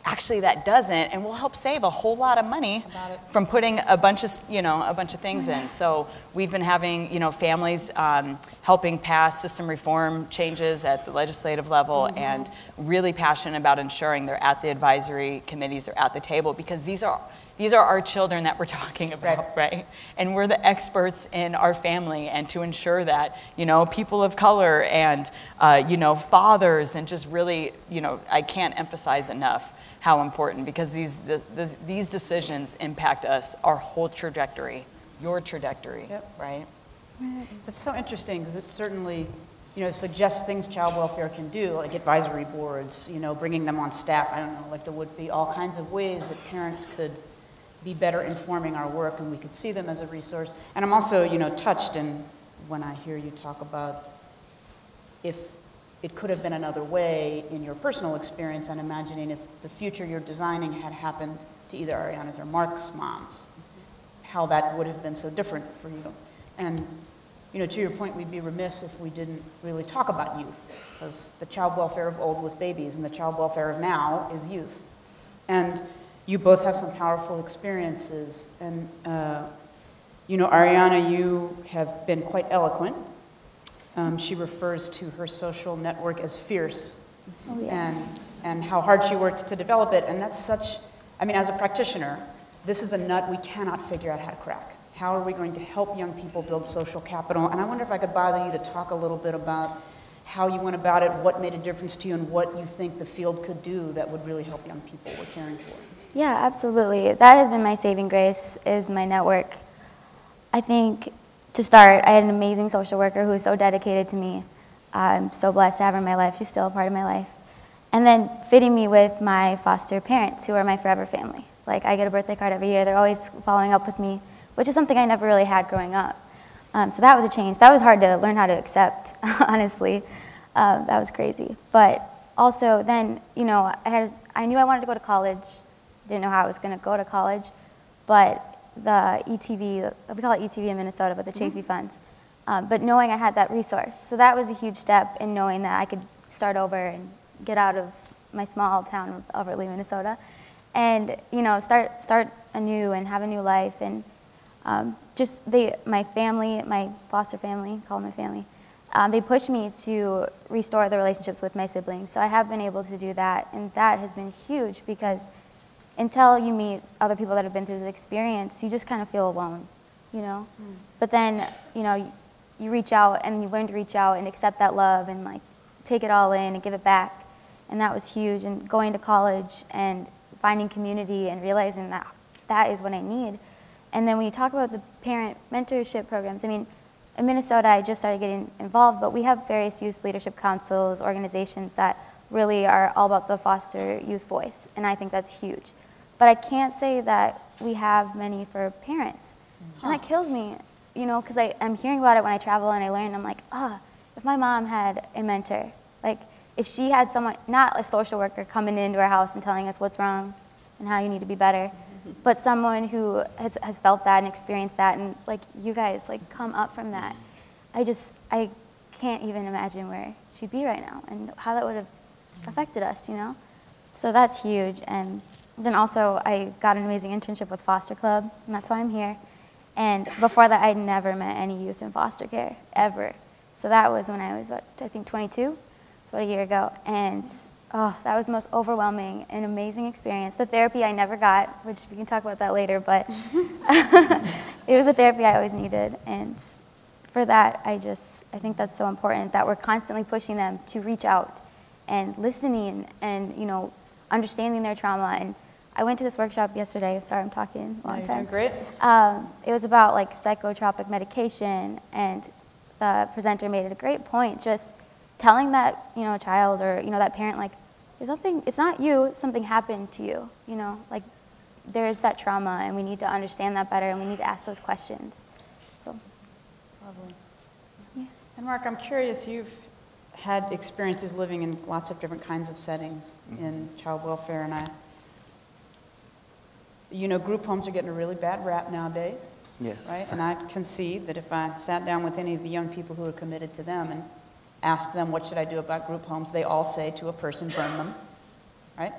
actually that doesn't, and we'll help save a whole lot of money from putting a bunch of things in. So we've been having, families helping pass system reform changes at the legislative level, and really passionate about ensuring they're at the advisory committees or at the table, because these are our children that we're talking about, right? And we're the experts in our family, and to ensure that, people of color and, fathers, and just really, I can't emphasize enough how important, because these decisions impact us, our whole trajectory, your trajectory, right? That's so interesting, because it certainly, suggests things child welfare can do, like advisory boards, bringing them on staff. I don't know, like there would be all kinds of ways that parents could be better informing our work, and we could see them as a resource. And I'm also, touched when I hear you talk about if it could have been another way in your personal experience, and imagining if the future you're designing had happened to either Ariana's or Mark's moms, how that would have been so different for you. And, to your point, we'd be remiss if we didn't really talk about youth, because the child welfare of old was babies, and the child welfare of now is youth. And you both have some powerful experiences. And, Ariana, you have been quite eloquent. She refers to her social network as fierce, and how hard she worked to develop it. And that's such, as a practitioner, this is a nut we cannot figure out how to crack. How are we going to help young people build social capital? And I wonder if I could bother you to talk a little bit about how you went about it, what made a difference to you, and what you think the field could do that would really help young people we're caring for. Yeah, absolutely. That has been my saving grace, is my network. I think, to start, I had an amazing social worker who was so dedicated to me. I'm so blessed to have her in my life. She's still a part of my life. And then fitting me with my foster parents, who are my forever family. Like, I get a birthday card every year. They're always following up with me, which is something I never really had growing up. So that was a change. That was hard to learn how to accept, honestly. That was crazy. But also then, I knew I wanted to go to college. Didn't know how I was going to go to college. But the ETV, we call it ETV in Minnesota, but the Chafee funds. But knowing I had that resource. So that was a huge step in knowing that I could start over and get out of my small town of Alberta, Minnesota, and start anew and have a new life. And my family, my foster family, call them my family, they pushed me to restore the relationships with my siblings. So I have been able to do that, and that has been huge, because until you meet other people that have been through this experience, you just kind of feel alone, But then, you reach out, and you learn to reach out and accept that love, and like take it all in and give it back. And that was huge. And going to college and finding community and realizing that that is what I need. And then when you talk about the parent mentorship programs, in Minnesota, I just started getting involved, but we have various youth leadership councils, organizations that really are all about the foster youth voice, and I think that's huge. But I can't say that we have many for parents. And that kills me, you know, because I'm hearing about it when I travel and I learn, I'm like, if my mom had a mentor, like if she had someone, not a social worker coming into our house and telling us what's wrong and how you need to be better, but someone who has felt that and experienced that, and like you guys like come up from that, I can't even imagine where she'd be right now and how that would have affected us, you know? So that's huge. And then also I got an amazing internship with Foster Club, and that's why I'm here. And before that, I'd never met any youth in foster care, ever. So that was when I was, I think 22, it's about a year ago. And that was the most overwhelming and amazing experience. The therapy I never got, which we can talk about that later, but it was the therapy I always needed. And for that, I think that's so important that we're constantly pushing them to reach out and listening and, you know, understanding their trauma. And I went to this workshop yesterday. Sorry, I'm talking a long time. You're doing great. It was about like psychotropic medication, and the presenter made a great point, just telling that, you know, child or, you know, that parent, like, there's nothing, it's not you, something happened to you, you know, like there is that trauma and we need to understand that better and we need to ask those questions. So, Lovely. yeah. And Mark, I'm curious, you've had experiences living in lots of different kinds of settings in child welfare, and you know, group homes are getting a really bad rap nowadays, Yes. right? And I concede that if I sat down with any of the young people who are committed to them and asked them, what should I do about group homes, they all say to a person, burn them, right?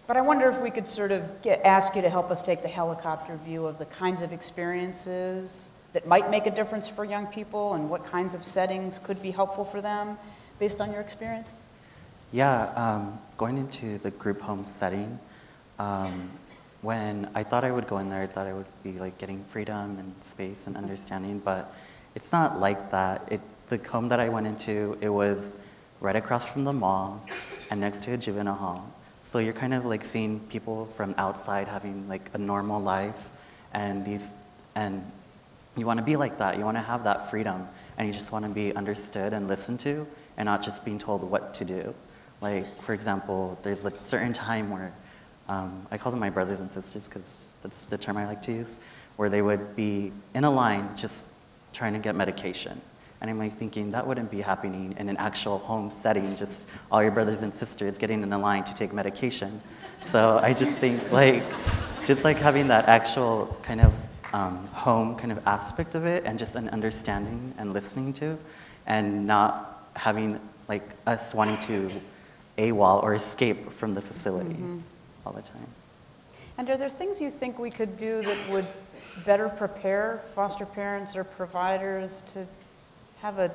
But I wonder if we could sort of ask you to help us take the helicopter view of the kinds of experiences that might make a difference for young people and what kinds of settings could be helpful for them based on your experience? Yeah, going into the group home setting, when I thought I would go in there, I thought I would be like getting freedom and space and understanding, but it's not like that. The home that I went into, it was right across from the mall and next to a juvenile hall. So you're kind of like seeing people from outside having like a normal life, and you want to be like that. You want to have that freedom, and you just want to be understood and listened to, and not just being told what to do. Like, for example, there's a certain time where, I call them my brothers and sisters because that's the term I like to use, where they would be in a line just trying to get medication. And I'm like thinking that wouldn't be happening in an actual home setting, just all your brothers and sisters getting in a line to take medication. So I just think like, just like having that actual kind of home kind of aspect of it, and just an understanding and listening to, and not having like us wanting to AWOL or escape from the facility all the time. And are there things you think we could do that would better prepare foster parents or providers to have a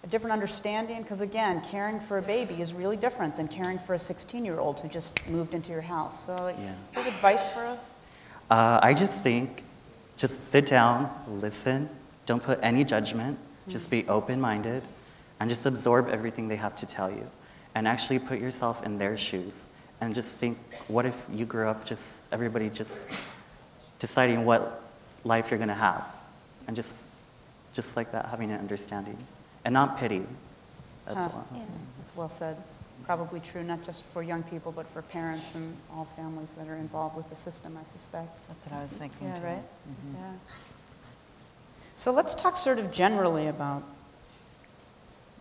different understanding? Because again, caring for a baby is really different than caring for a 16-year-old who just moved into your house. So do you have advice for us? I just think, just sit down, listen, don't put any judgment, just be open-minded, and just absorb everything they have to tell you. And actually put yourself in their shoes. And just think, what if you grew up just, everybody just deciding what life you're gonna have? And just like that, having an understanding. And not pity as well. Yeah, that's well said. Probably true not just for young people, but for parents and all families that are involved with the system, I suspect. That's what I was thinking Yeah, too. right? Yeah. So let's talk sort of generally about,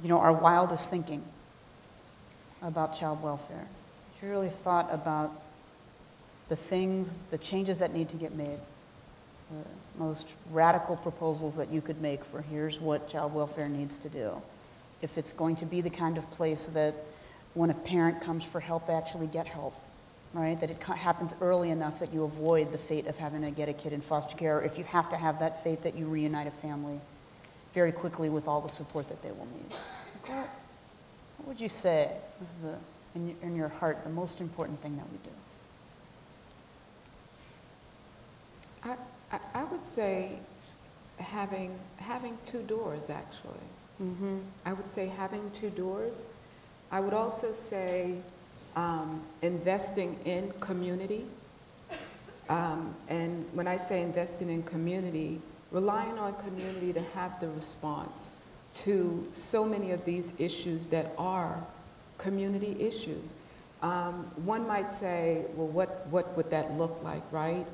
you know, our wildest thinking about child welfare. If you really thought about the things, the changes that need to get made, the most radical proposals that you could make for here's what child welfare needs to do. If it's going to be the kind of place that when a parent comes for help, they actually get help, right? That it happens early enough that you avoid the fate of having to get a kid in foster care, or if you have to have that fate, that you reunite a family very quickly with all the support that they will need. What would you say is in your heart, the most important thing that we do? I would say having two doors, actually. I would say having two doors. I would also say investing in community. And when I say investing in community, relying on community to have the response to so many of these issues that are community issues. One might say, well, what would that look like, right?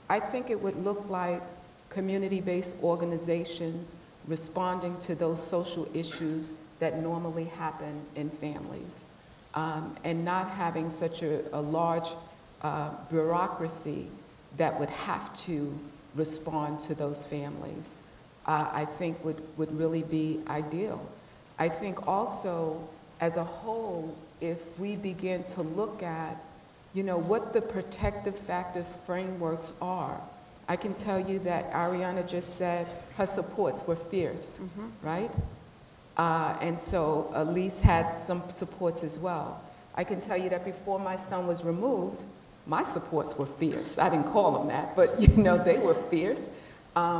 I think it would look like community-based organizations responding to those social issues that normally happen in families, and not having such a large bureaucracy that would have to respond to those families, I think would really be ideal. I think also, as a whole, if we begin to look at, what the protective factor frameworks are. I can tell you that Ariana just said her supports were fierce, right? And so Elise had some supports as well. I can tell you that before my son was removed, my supports were fierce. I didn't call them that, but they were fierce.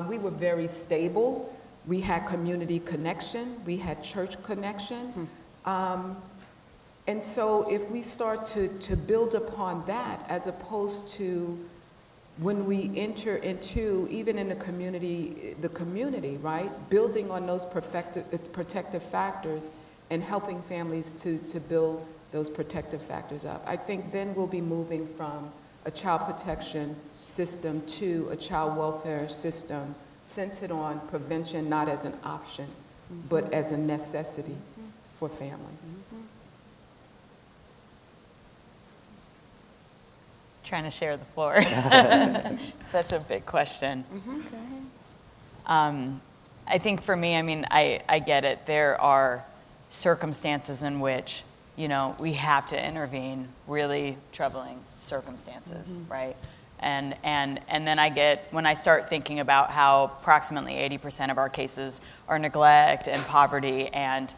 We were very stable. We had community connection. We had church connection. And so if we start to build upon that, as opposed to when we enter into, even in the community, right? Building on those protective factors and helping families to build those protective factors up. I think then we'll be moving from a child protection system to a child welfare system centered on prevention, not as an option, but as a necessity for families. Trying to share the floor. Such a big question. I think for me, I get it. There are circumstances in which, we have to intervene, really troubling circumstances, right? And then when I start thinking about how approximately 80% of our cases are neglect and poverty and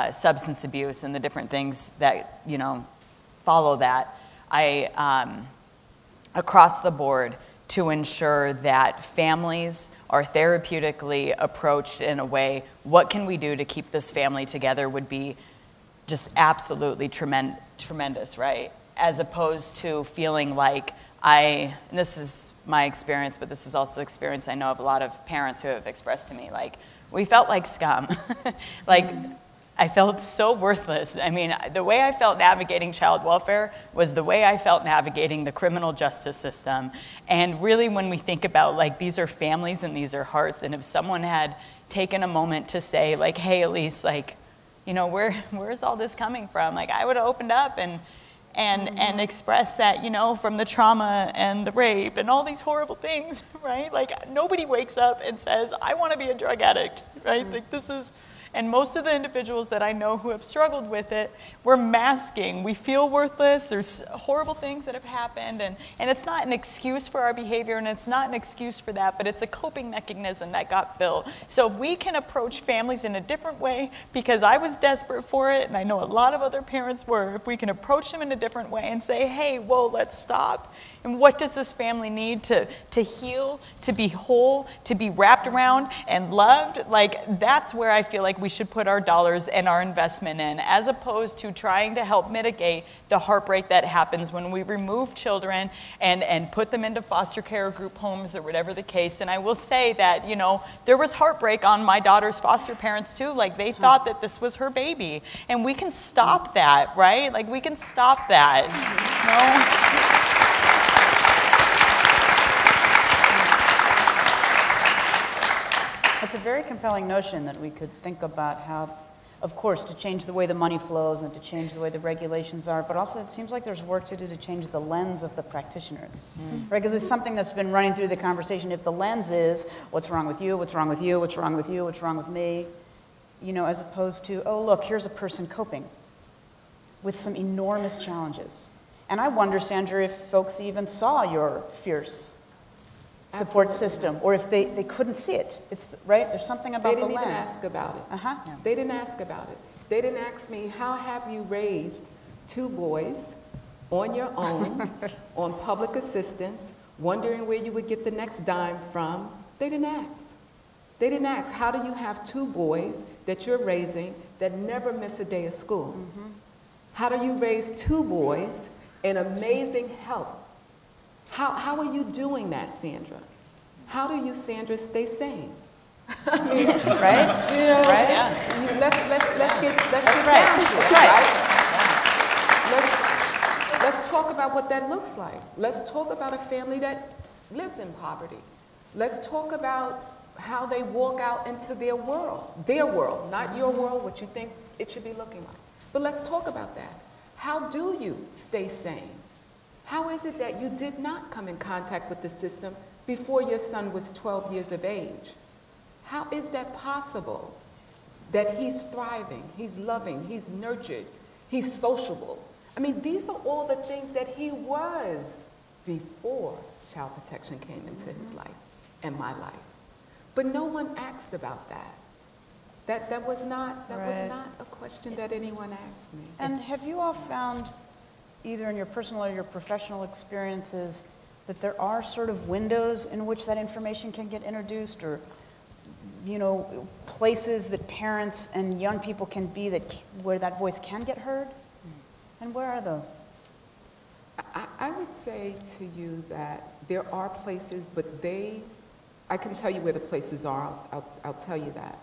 substance abuse and the different things that, follow that, across the board, to ensure that families are therapeutically approached in a way, what can we do to keep this family together, would be just absolutely tremendous, right? As opposed to feeling like and this is my experience, but this is also experience I know of a lot of parents who have expressed to me, like, we felt like scum. Like, I felt so worthless. The way I felt navigating child welfare was the way I felt navigating the criminal justice system. And really, when we think about, like, these are families and these are hearts, and if someone had taken a moment to say, like, hey, Elise, like, where's all this coming from? Like, I would have opened up and expressed that, from the trauma and the rape and all these horrible things, right? Like, nobody wakes up and says, I want to be a drug addict, right? Like, this is... And most of the individuals that I know who have struggled with it, we're masking. We feel worthless. There's horrible things that have happened. And it's not an excuse for our behavior, and it's not an excuse for that, but it's a coping mechanism that got built. So if we can approach families in a different way, because I was desperate for it, and I know a lot of other parents were, if we can approach them in a different way and say, hey, whoa, let's stop. And what does this family need to heal, to be whole, to be wrapped around and loved? Like, that's where I feel like we should put our dollars and our investment in, as opposed to trying to help mitigate the heartbreak that happens when we remove children and put them into foster care or group homes or whatever the case. And I will say that, there was heartbreak on my daughter's foster parents too. Like, they thought that this was her baby. And we can stop that, right? Like, we can stop that. It's a very compelling notion that we could think about how, of course, to change the way the money flows and to change the way the regulations are, but also it seems like there's work to do to change the lens of the practitioners, right? Because it's something that's been running through the conversation. If the lens is, what's wrong with you, what's wrong with you, what's wrong with you, what's wrong with me, as opposed to, oh, look, here's a person coping with some enormous challenges. And I wonder, Sandra, if folks even saw your fierce support system, or if they couldn't see it. Right? There's something about the lens. They didn't even ask about it. They didn't ask about it. They didn't ask me, how have you raised 2 boys on your own, on public assistance, wondering where you would get the next dime from? They didn't ask. They didn't ask, how do you have 2 boys that you're raising that never miss a day of school? How do you raise 2 boys in amazing health? How are you doing that, Sandra? How do you, Sandra, stay sane? Right? Right? Yeah. Let's get down to it, right? Let's talk about what that looks like. Let's talk about a family that lives in poverty. Let's talk about how they walk out into their world, not your world, what you think it should be looking like. But let's talk about that. How do you stay sane? How is it that you did not come in contact with the system before your son was 12 years of age? How is that possible? That he's thriving, he's loving, he's nurtured, he's sociable. I mean, these are all the things that he was before child protection came into his life and my life. But no one asked about that. That was not a question that anyone asked me. And have you all found, either in your personal or your professional experiences, that there are sort of windows in which that information can get introduced, or, you know, places that parents and young people can be where that voice can get heard? And where are those? I would say to you that there are places, but I can tell you where the places are, I'll tell you that.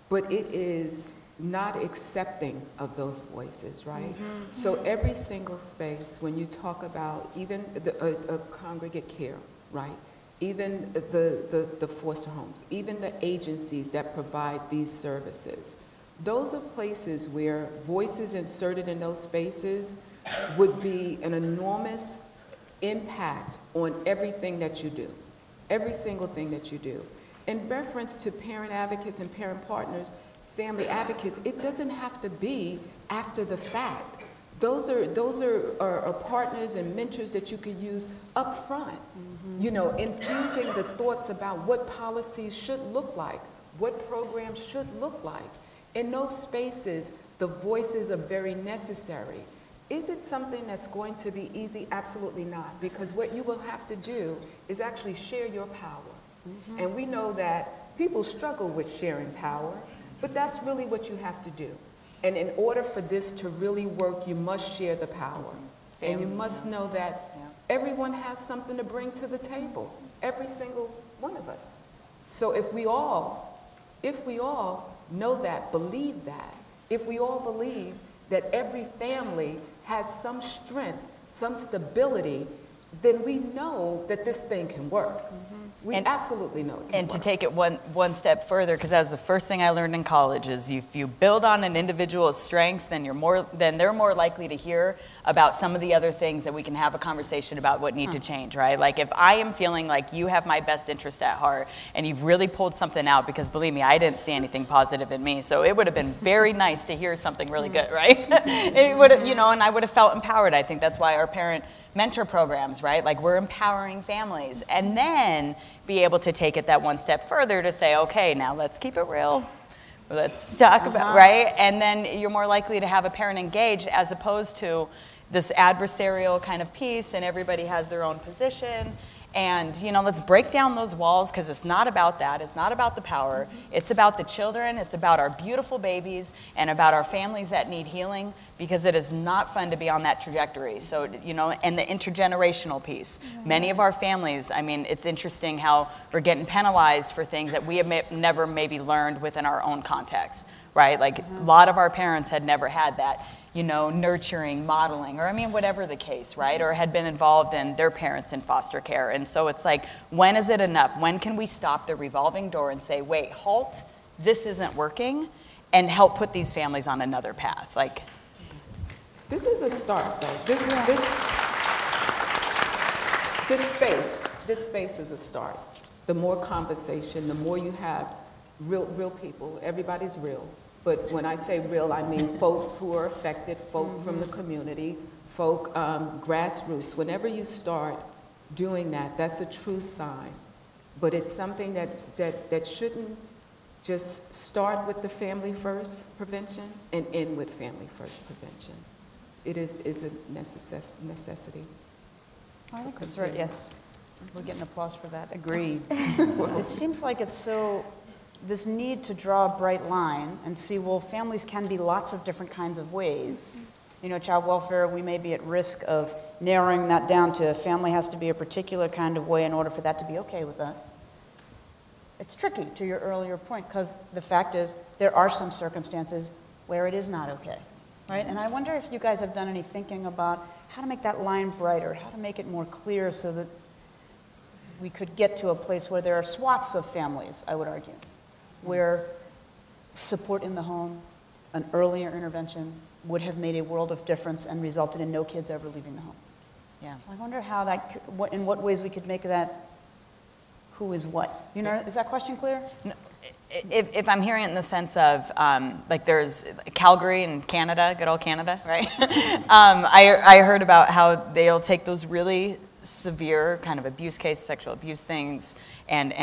But it is not accepting of those voices, right? So every single space, when you talk about even a congregate care, right? Even the foster homes, even the agencies that provide these services, those are places where voices inserted in those spaces would be an enormous impact on everything that you do, every single thing that you do. In reference to parent advocates and parent partners, family advocates, it doesn't have to be after the fact. Those are partners and mentors that you could use up front. You know, infusing the thoughts about what policies should look like, what programs should look like. In those spaces, the voices are very necessary. Is it something that's going to be easy? Absolutely not, because what you will have to do is actually share your power. And we know that people struggle with sharing power, but that's really what you have to do. And in order for this to really work, you must share the power. And you must know that everyone has something to bring to the table, every single one of us. So if we all know that, believe that, if we all believe that every family has some strength, some stability, then we know that this thing can work. We absolutely know it can work. To take it one step further, because that was the first thing I learned in college, is if you build on an individual's strengths, then they're more likely to hear about some of the other things that we can have a conversation about what need to change, right? Like if I am feeling like you have my best interest at heart and you've really pulled something out, because believe me, I didn't see anything positive in me, so it would have been very nice to hear something really good, right? It would have, you know, and I would have felt empowered. I think that's why our parent mentor programs, right? Like we're empowering families, and then be able to take it that one step further to say, okay, now let's keep it real. Let's talk about, right? And then you're more likely to have a parent engage, as opposed to this adversarial kind of piece and everybody has their own position. And, you know, let's break down those walls, because it's not about that. It's not about the power. It's about the children. It's about our beautiful babies and about our families that need healing, because it is not fun to be on that trajectory. So, you know, and the intergenerational piece. Many of our families, I mean, it's interesting how we're getting penalized for things that we have never maybe learned within our own context, right? Like a lot of our parents had never had that, you know, nurturing, modeling, or I mean, whatever the case, right? Or had been involved in their parents in foster care. And so it's like, when is it enough? When can we stop the revolving door and say, wait, halt, this isn't working, and help put these families on another path? Like, this is a start, though. This space is a start. The more conversation, the more you have real people. Everybody's real. But when I say real, I mean folk who are affected, folk from the community, folk grassroots. Whenever you start doing that, that's a true sign. But it's something that shouldn't just start with the family first prevention and end with family first prevention. It is a necessity. I think that's right, yes. We're getting applause for that. Agreed. It seems like it's so, this need to draw a bright line and see, well, families can be lots of different kinds of ways. You know, child welfare, we may be at risk of narrowing that down to a family has to be a particular kind of way in order for that to be okay with us. It's tricky, to your earlier point, because the fact is there are some circumstances where it is not okay, right? And I wonder if you guys have done any thinking about how to make that line brighter, how to make it more clear so that we could get to a place where there are swaths of families, I would argue, where support in the home, an earlier intervention, would have made a world of difference and resulted in no kids ever leaving the home. Yeah. I wonder how that, in what ways we could make that who is what. You know, is that question clear? No, if I'm hearing it in the sense of, like there's Calgary in Canada, good old Canada, right? I heard about how they'll take those really severe kind of abuse cases, sexual abuse things, and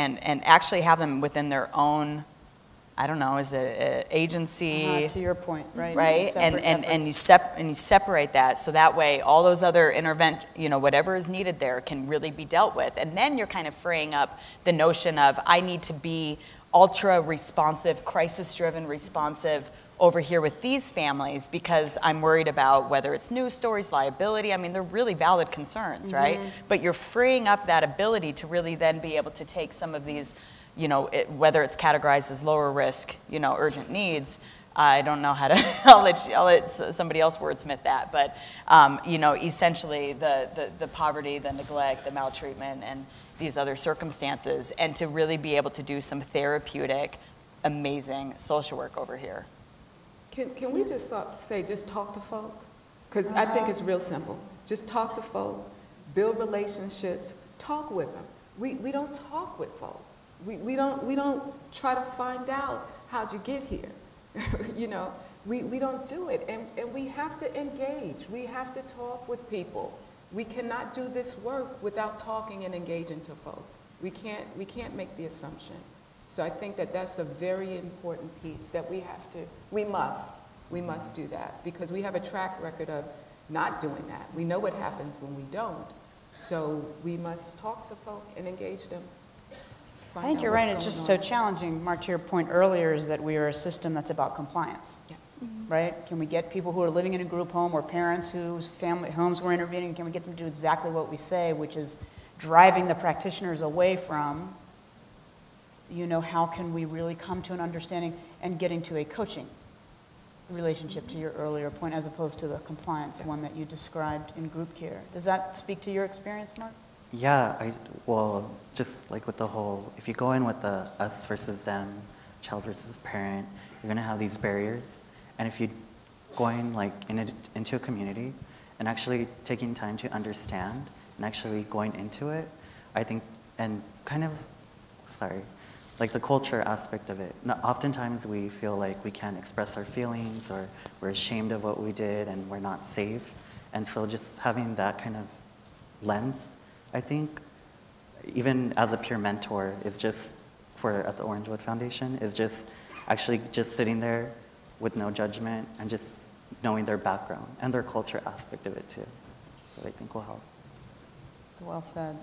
actually have them within their own, I don't know, is it an agency? To your point, right? Right, and you separate that, so that way all those other whatever is needed there can really be dealt with, and then you're kind of freeing up the notion of I need to be ultra responsive, crisis-driven responsive over here with these families because I'm worried about whether it's news stories, liability. I mean, they're really valid concerns, right? But you're freeing up that ability to really then be able to take some of these, whether it's categorized as lower risk, urgent needs. I don't know how to, I'll let somebody else wordsmith that, but, essentially the poverty, the neglect, the maltreatment, and these other circumstances, and to really be able to do some therapeutic, amazing social work over here. Can we just say, just talk to folk? Because I think it's real simple. Just talk to folk, build relationships, talk with them. We don't talk with folk. We don't try to find out how'd you get here. We don't do it, and we have to engage. We have to talk with people. We cannot do this work without talking and engaging to folk. We can't make the assumption. So I think that that's a very important piece that we must do that, because we have a track record of not doing that. We know what happens when we don't. So we must talk to folk and engage them. I think you're right. It's just so challenging. Mark, to your point earlier, is that we are a system that's about compliance. Yeah. Right? Can we get people who are living in a group home or parents whose family homes we're intervening, can we get them to do exactly what we say, which is driving the practitioners away from, how can we really come to an understanding and getting to a coaching relationship, to your earlier point, as opposed to the compliance one that you described in group care. Does that speak to your experience, Mark? Yeah, well, just like with the whole, if you go in with the us versus them, child versus parent, you're gonna have these barriers. And if you go in into a community and actually taking time to understand and actually going into it, I think, and kind of, like the culture aspect of it. Oftentimes we feel like we can't express our feelings, or we're ashamed of what we did and we're not safe. And so just having that kind of lens, I think, even as a peer mentor, is just, at the Orangewood Foundation, is just actually just sitting there with no judgment and just knowing their background and their culture aspect of it too. So I think will help. Well said.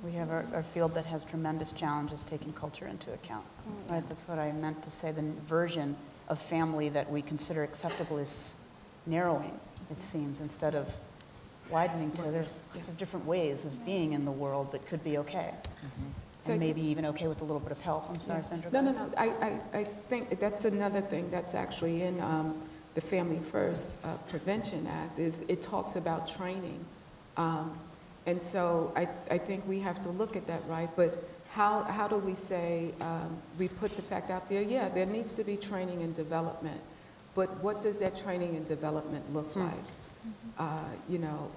We have our field that has tremendous challenges taking culture into account. Right? That's what I meant to say. The version of family that we consider acceptable is narrowing, it seems, instead of widening to there's different ways of being in the world that could be okay. And maybe even okay with a little bit of help. I'm sorry, Sandra. No. I think that's another thing that's actually in the Family First Prevention Act, is it talks about training. And so I think we have to look at that, right? But how do we say, we put the fact out there, yeah, there needs to be training and development. But what does that training and development look like?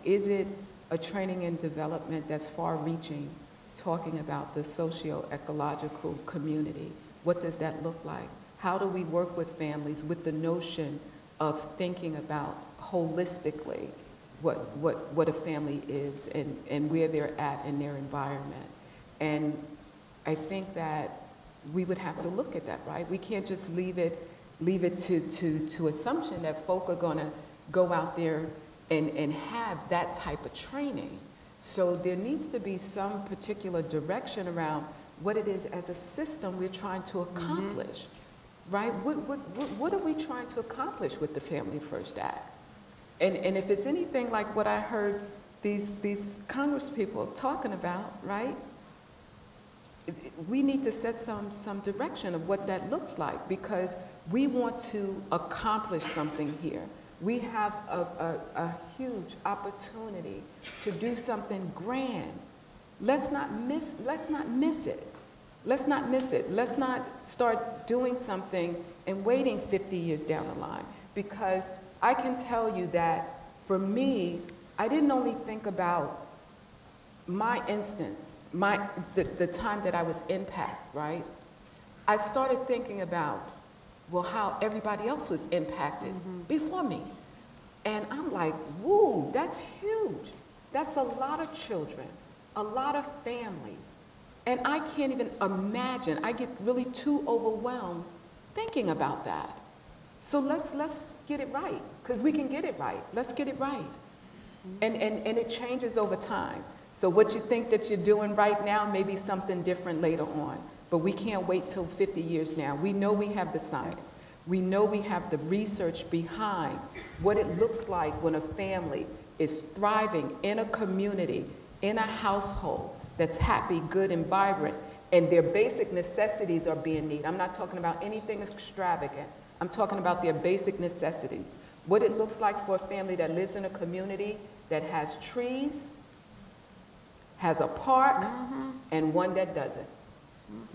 Is it a training and development that's far-reaching, talking about the socio-ecological community? What does that look like? How do we work with families with the notion of thinking about holistically what a family is and where they're at in their environment? And I think that we would have to look at that, right? We can't just leave it to assumption that folk are gonna go out there and have that type of training. So there needs to be some particular direction around what it is as a system we're trying to accomplish, right? What are we trying to accomplish with the Family First Act? And if it's anything like what I heard these Congress people talking about, right? We need to set some direction of what that looks like, because we want to accomplish something here. We have a huge opportunity to do something grand let's not miss it. Let's not miss it. Let's not start doing something and waiting 50 years down the line. Because I can tell you that for me, I didn't only think about my instance, the time that I was impacted, right? I started thinking about, well, how everybody else was impacted before me. And I'm like, woo, that's huge. That's a lot of children, a lot of families. And I can't even imagine, I get really too overwhelmed thinking about that. So let's get it right, because we can get it right. Let's get it right. And it changes over time. So what you think that you're doing right now may be something different later on. But we can't wait till 50 years now. We know we have the science. We know we have the research behind what it looks like when a family is thriving in a community, in a household that's happy, good, and vibrant, and their basic necessities are being met. I'm not talking about anything extravagant. I'm talking about their basic necessities. What it looks like for a family that lives in a community that has trees, has a park, and one that doesn't.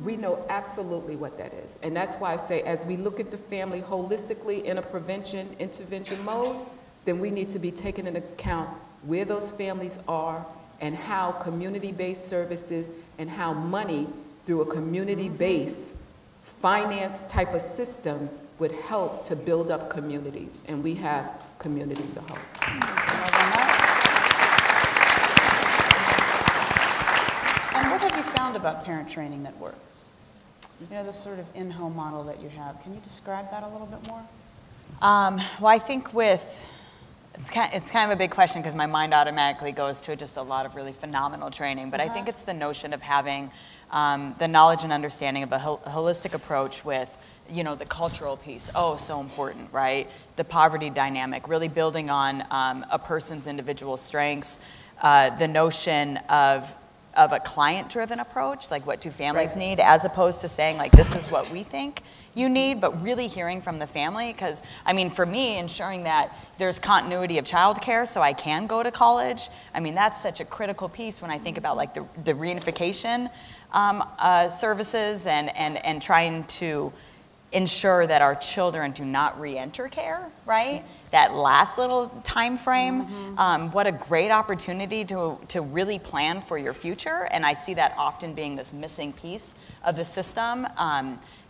We know absolutely what that is. And that's why I say, as we look at the family holistically in a prevention, intervention mode, then we need to be taking into account where those families are and how community-based services and how money through a community-based finance type of system would help to build up communities. And we have communities of hope. And what have you found about parent training that works? You know, the sort of in-home model that you have. Can you describe that a little bit more? Well, I think it's kind of a big question because my mind automatically goes to just a lot of really phenomenal training. But I think it's the notion of having the knowledge and understanding of a holistic approach with, you know, the cultural piece. Oh, so important, right? The poverty dynamic, really building on a person's individual strengths, the notion of a client-driven approach, like what do families need, as opposed to saying like this is what we think you need, but really hearing from the family. Because I mean, for me, ensuring that there's continuity of childcare so I can go to college, I mean, that's such a critical piece when I think about like the reunification services and trying to ensure that our children do not re-enter care, right? That last little time frame, what a great opportunity to really plan for your future. And I see that often being this missing piece of the system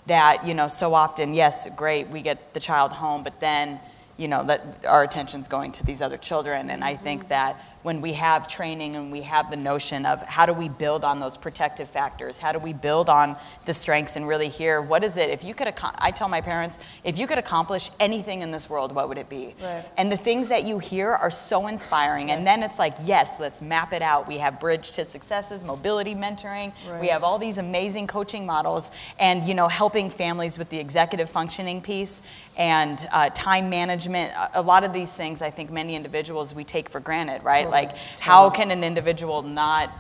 that, you know, so often, yes, great, we get the child home, but then, you know, that our attention's going to these other children. And I think that when we have training and we have the notion of how do we build on those protective factors, how do we build on the strengths and really hear what is it, if you could, I tell my parents, if you could accomplish anything in this world, what would it be? Right. And the things that you hear are so inspiring. And then it's like, yes, let's map it out. We have Bridge to Successes, mobility mentoring. Right. We have all these amazing coaching models and, you know, helping families with the executive functioning piece and time management. A lot of these things, I think many individuals we take for granted, right? Like, how can an individual not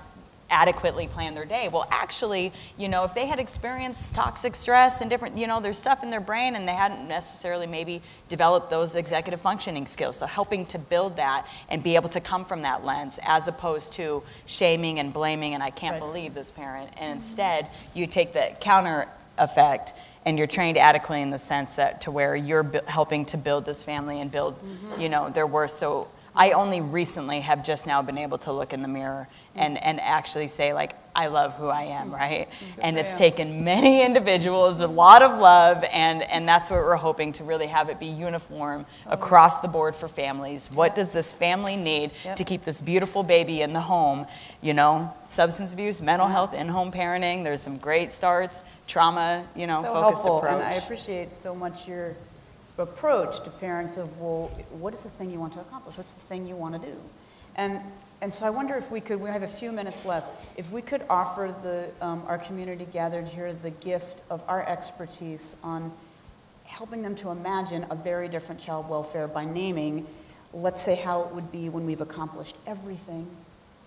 adequately plan their day? Well, actually, you know, if they had experienced toxic stress and different, you know, there's stuff in their brain and they hadn't necessarily maybe developed those executive functioning skills. So helping to build that and be able to come from that lens as opposed to shaming and blaming and I can't believe this parent. And instead, you take the counter effect and you're trained adequately in the sense that to where you're helping to build this family and build, you know, their worth. So I only recently have just now been able to look in the mirror and actually say, like, I love who I am, right? And it's taken many individuals, a lot of love, and that's what we're hoping to really have it be uniform across the board for families. What does this family need to keep this beautiful baby in the home? You know, substance abuse, mental health, in-home parenting, there's some great starts, trauma, you know, focused approach. And I appreciate so much your approach to parents of, well, what is the thing you want to accomplish? What's the thing you want to do? And so I wonder if we could, we have a few minutes left, if we could offer our community gathered here the gift of our expertise on helping them to imagine a very different child welfare by naming, let's say, how it would be when we've accomplished everything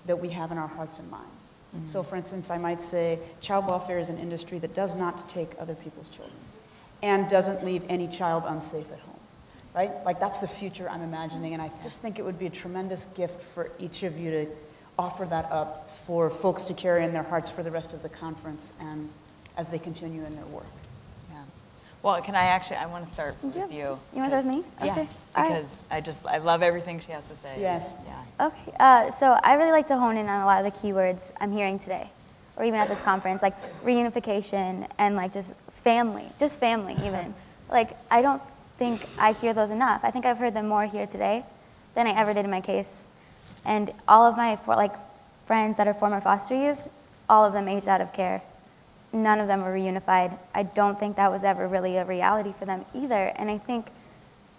that we have in our hearts and minds. So for instance, I might say child welfare is an industry that does not take other people's children and doesn't leave any child unsafe at home. Right? Like that's the future I'm imagining, and I just think it would be a tremendous gift for each of you to offer that up for folks to carry in their hearts for the rest of the conference and as they continue in their work. Yeah. Well, can I want to start with you. You want to start with me? Yeah, Okay. because I love everything she has to say. Yes. Yeah. Okay, so I really like to hone in on a lot of the keywords I'm hearing today, or even at this conference, like reunification and like just family even. Like, I don't think I hear those enough. I think I've heard them more here today than I ever did in my case. And all of my friends that are former foster youth, all of them aged out of care. None of them were reunified. I don't think that was ever really a reality for them either. And I think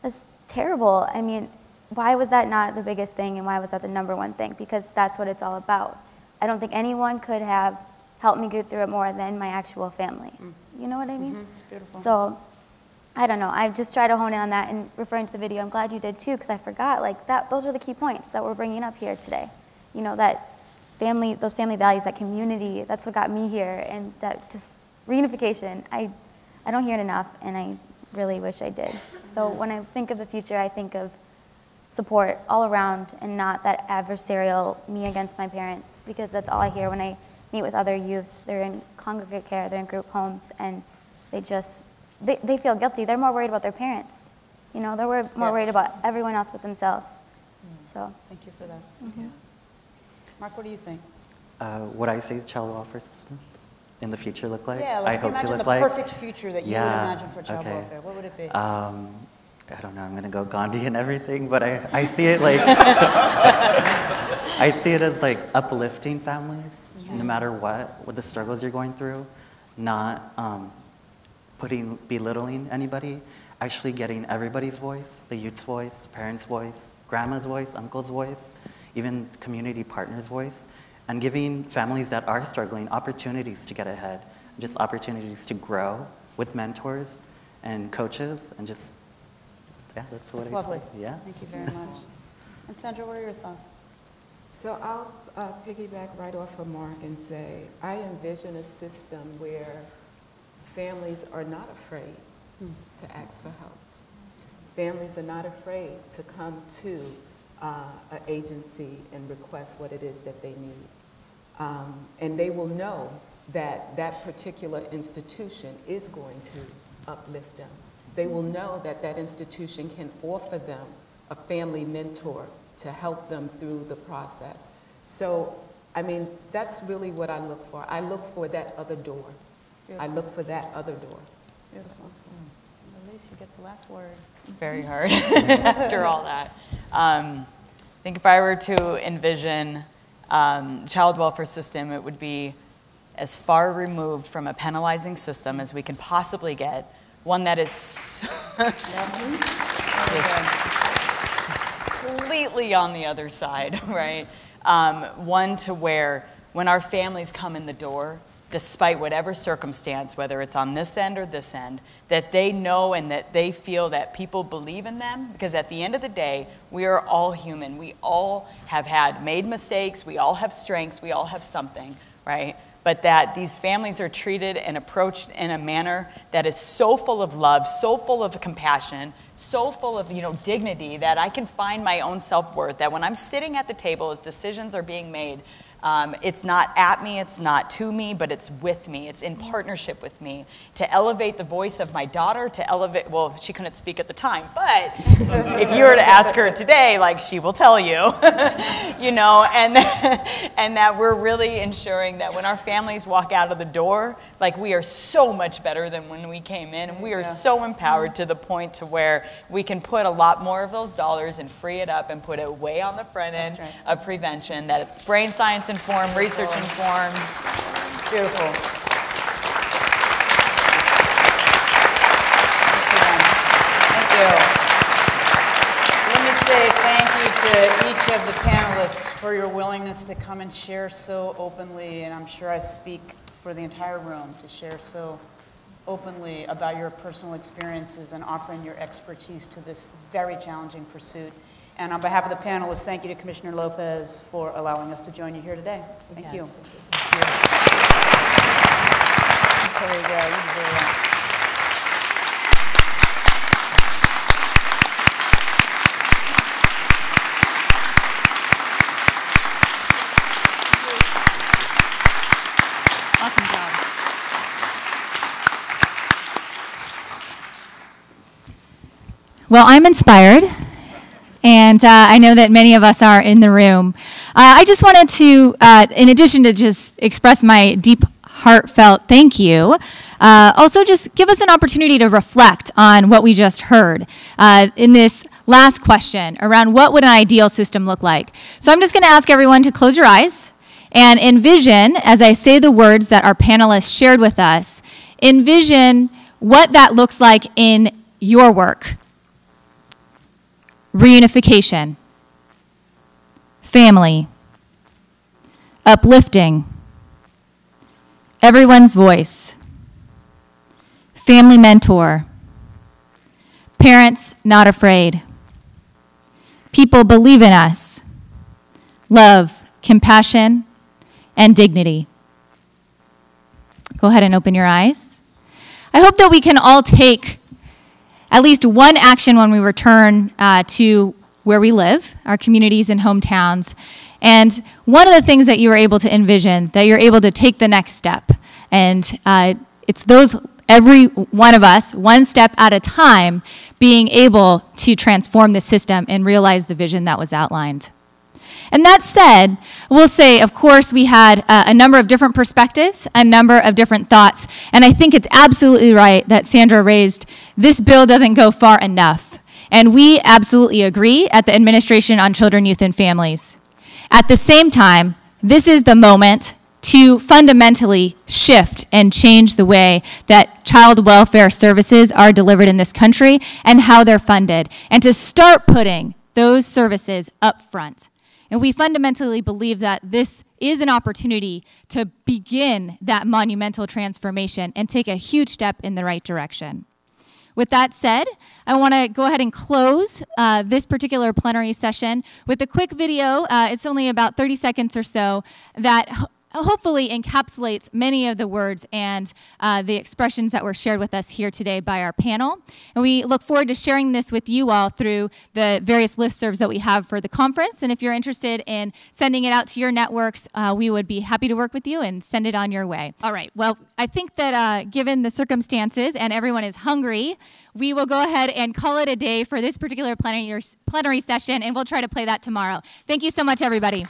that's terrible. I mean, why was that not the biggest thing, and why was that the #1 thing? Because that's what it's all about. I don't think anyone could have helped me get through it more than my actual family. You know what I mean? It's beautiful. So, I don't know. I just try to hone in on that, and referring to the video, I'm glad you did too, because I forgot. Like those are the key points that we're bringing up here today. You know, that family, those family values, that community. That's what got me here, and that just reunification. I don't hear it enough, and I really wish I did. So when I think of the future, I think of support all around, and not that adversarial me against my parents, because that's all I hear when I meet with other youth. They're in congregate care, they're in group homes, and they just. They feel guilty. They're more worried about their parents. You know, they're more worried about everyone else but themselves. So. Thank you for that. Mark, what do you think? What I see the child welfare system in the future look like? Yeah, I hope to look imagine the perfect future that you would imagine for child welfare. What would it be? I don't know. I'm going to go Gandhi and everything, but I see it like I see it as like uplifting families, no matter what the struggles you're going through, not belittling anybody, actually getting everybody's voice, the youth's voice, parents' voice, grandma's voice, uncle's voice, even community partners' voice, and giving families that are struggling opportunities to get ahead, just opportunities to grow with mentors and coaches, and just, yeah, that's what That's I lovely. see. Yeah. Thank you very much. And Sandra, what are your thoughts? So I'll piggyback right off of Mark and say, I envision a system where families are not afraid to ask for help. Families are not afraid to come to an agency and request what it is that they need. And they will know that that particular institution is going to uplift them. They will know that that institution can offer them a family mentor to help them through the process. So, I mean, that's really what I look for. I look for that other door. Beautiful. I look for that other door. Beautiful. Elise, you get the last word. It's very hard after all that. I think if I were to envision child welfare system, it would be as far removed from a penalizing system as we can possibly get. One that is completely on the other side, right? One to where when our families come in the door, despite whatever circumstance, whether it's on this end or this end, that they know and that they feel that people believe in them, because at the end of the day, we are all human. We all have made mistakes, we all have strengths, we all have something, right? But that these families are treated and approached in a manner that is so full of love, so full of compassion, so full of dignity, that I can find my own self-worth, that when I'm sitting at the table as decisions are being made, it's not at me, it's not to me, but it's with me. It's in partnership with me to elevate the voice of my daughter, to elevate, well, she couldn't speak at the time, but if you were to ask her today, like, she will tell you, and that we're really ensuring that when our families walk out of the door, like, we are so much better than when we came in, and we are so empowered to the point to where we can put a lot more of those dollars and free it up and put it way on the front end of prevention, that it's brain science informed, research informed. Beautiful. Thank you. Let me say thank you to each of the panelists for your willingness to come and share so openly, and I'm sure I speak for the entire room to share so openly about your personal experiences and offering your expertise to this very challenging pursuit. And on behalf of the panelists, thank you to Commissioner Lopez for allowing us to join you here today. Thank you. Thank you. There you go. You deserve that. Well, I'm inspired, and I know that many of us are in the room. I just wanted to, in addition to just express my deep, heartfelt thank you, also just give us an opportunity to reflect on what we just heard in this last question around what would an ideal system look like. So I'm just going to ask everyone to close your eyes and envision, as I say the words that our panelists shared with us, envision what that looks like in your work. Reunification, family, uplifting, everyone's voice, family mentor, parents not afraid, people believe in us, love, compassion, and dignity. Go ahead and open your eyes. I hope that we can all take at least one action when we return to where we live, our communities and hometowns. And one of the things that you were able to envision, that you're able to take the next step. And it's those, every one of us, one step at a time, being able to transform the system and realize the vision that was outlined. And that said, we'll say, of course, we had a number of different perspectives, a number of different thoughts, and I think it's absolutely right that Sandra raised, this bill doesn't go far enough. And we absolutely agree at the Administration on Children, Youth, and Families. At the same time, this is the moment to fundamentally shift and change the way that child welfare services are delivered in this country and how they're funded, and to start putting those services up front. And we fundamentally believe that this is an opportunity to begin that monumental transformation and take a huge step in the right direction. With that said, I want to go ahead and close this particular plenary session with a quick video. It's only about 30 seconds or so that hopefully encapsulates many of the words and the expressions that were shared with us here today by our panel. And we look forward to sharing this with you all through the various listservs that we have for the conference. And if you're interested in sending it out to your networks, we would be happy to work with you and send it on your way. All right, well, I think that given the circumstances and everyone is hungry, we will go ahead and call it a day for this particular plenary session, and we'll try to play that tomorrow. Thank you so much, everybody.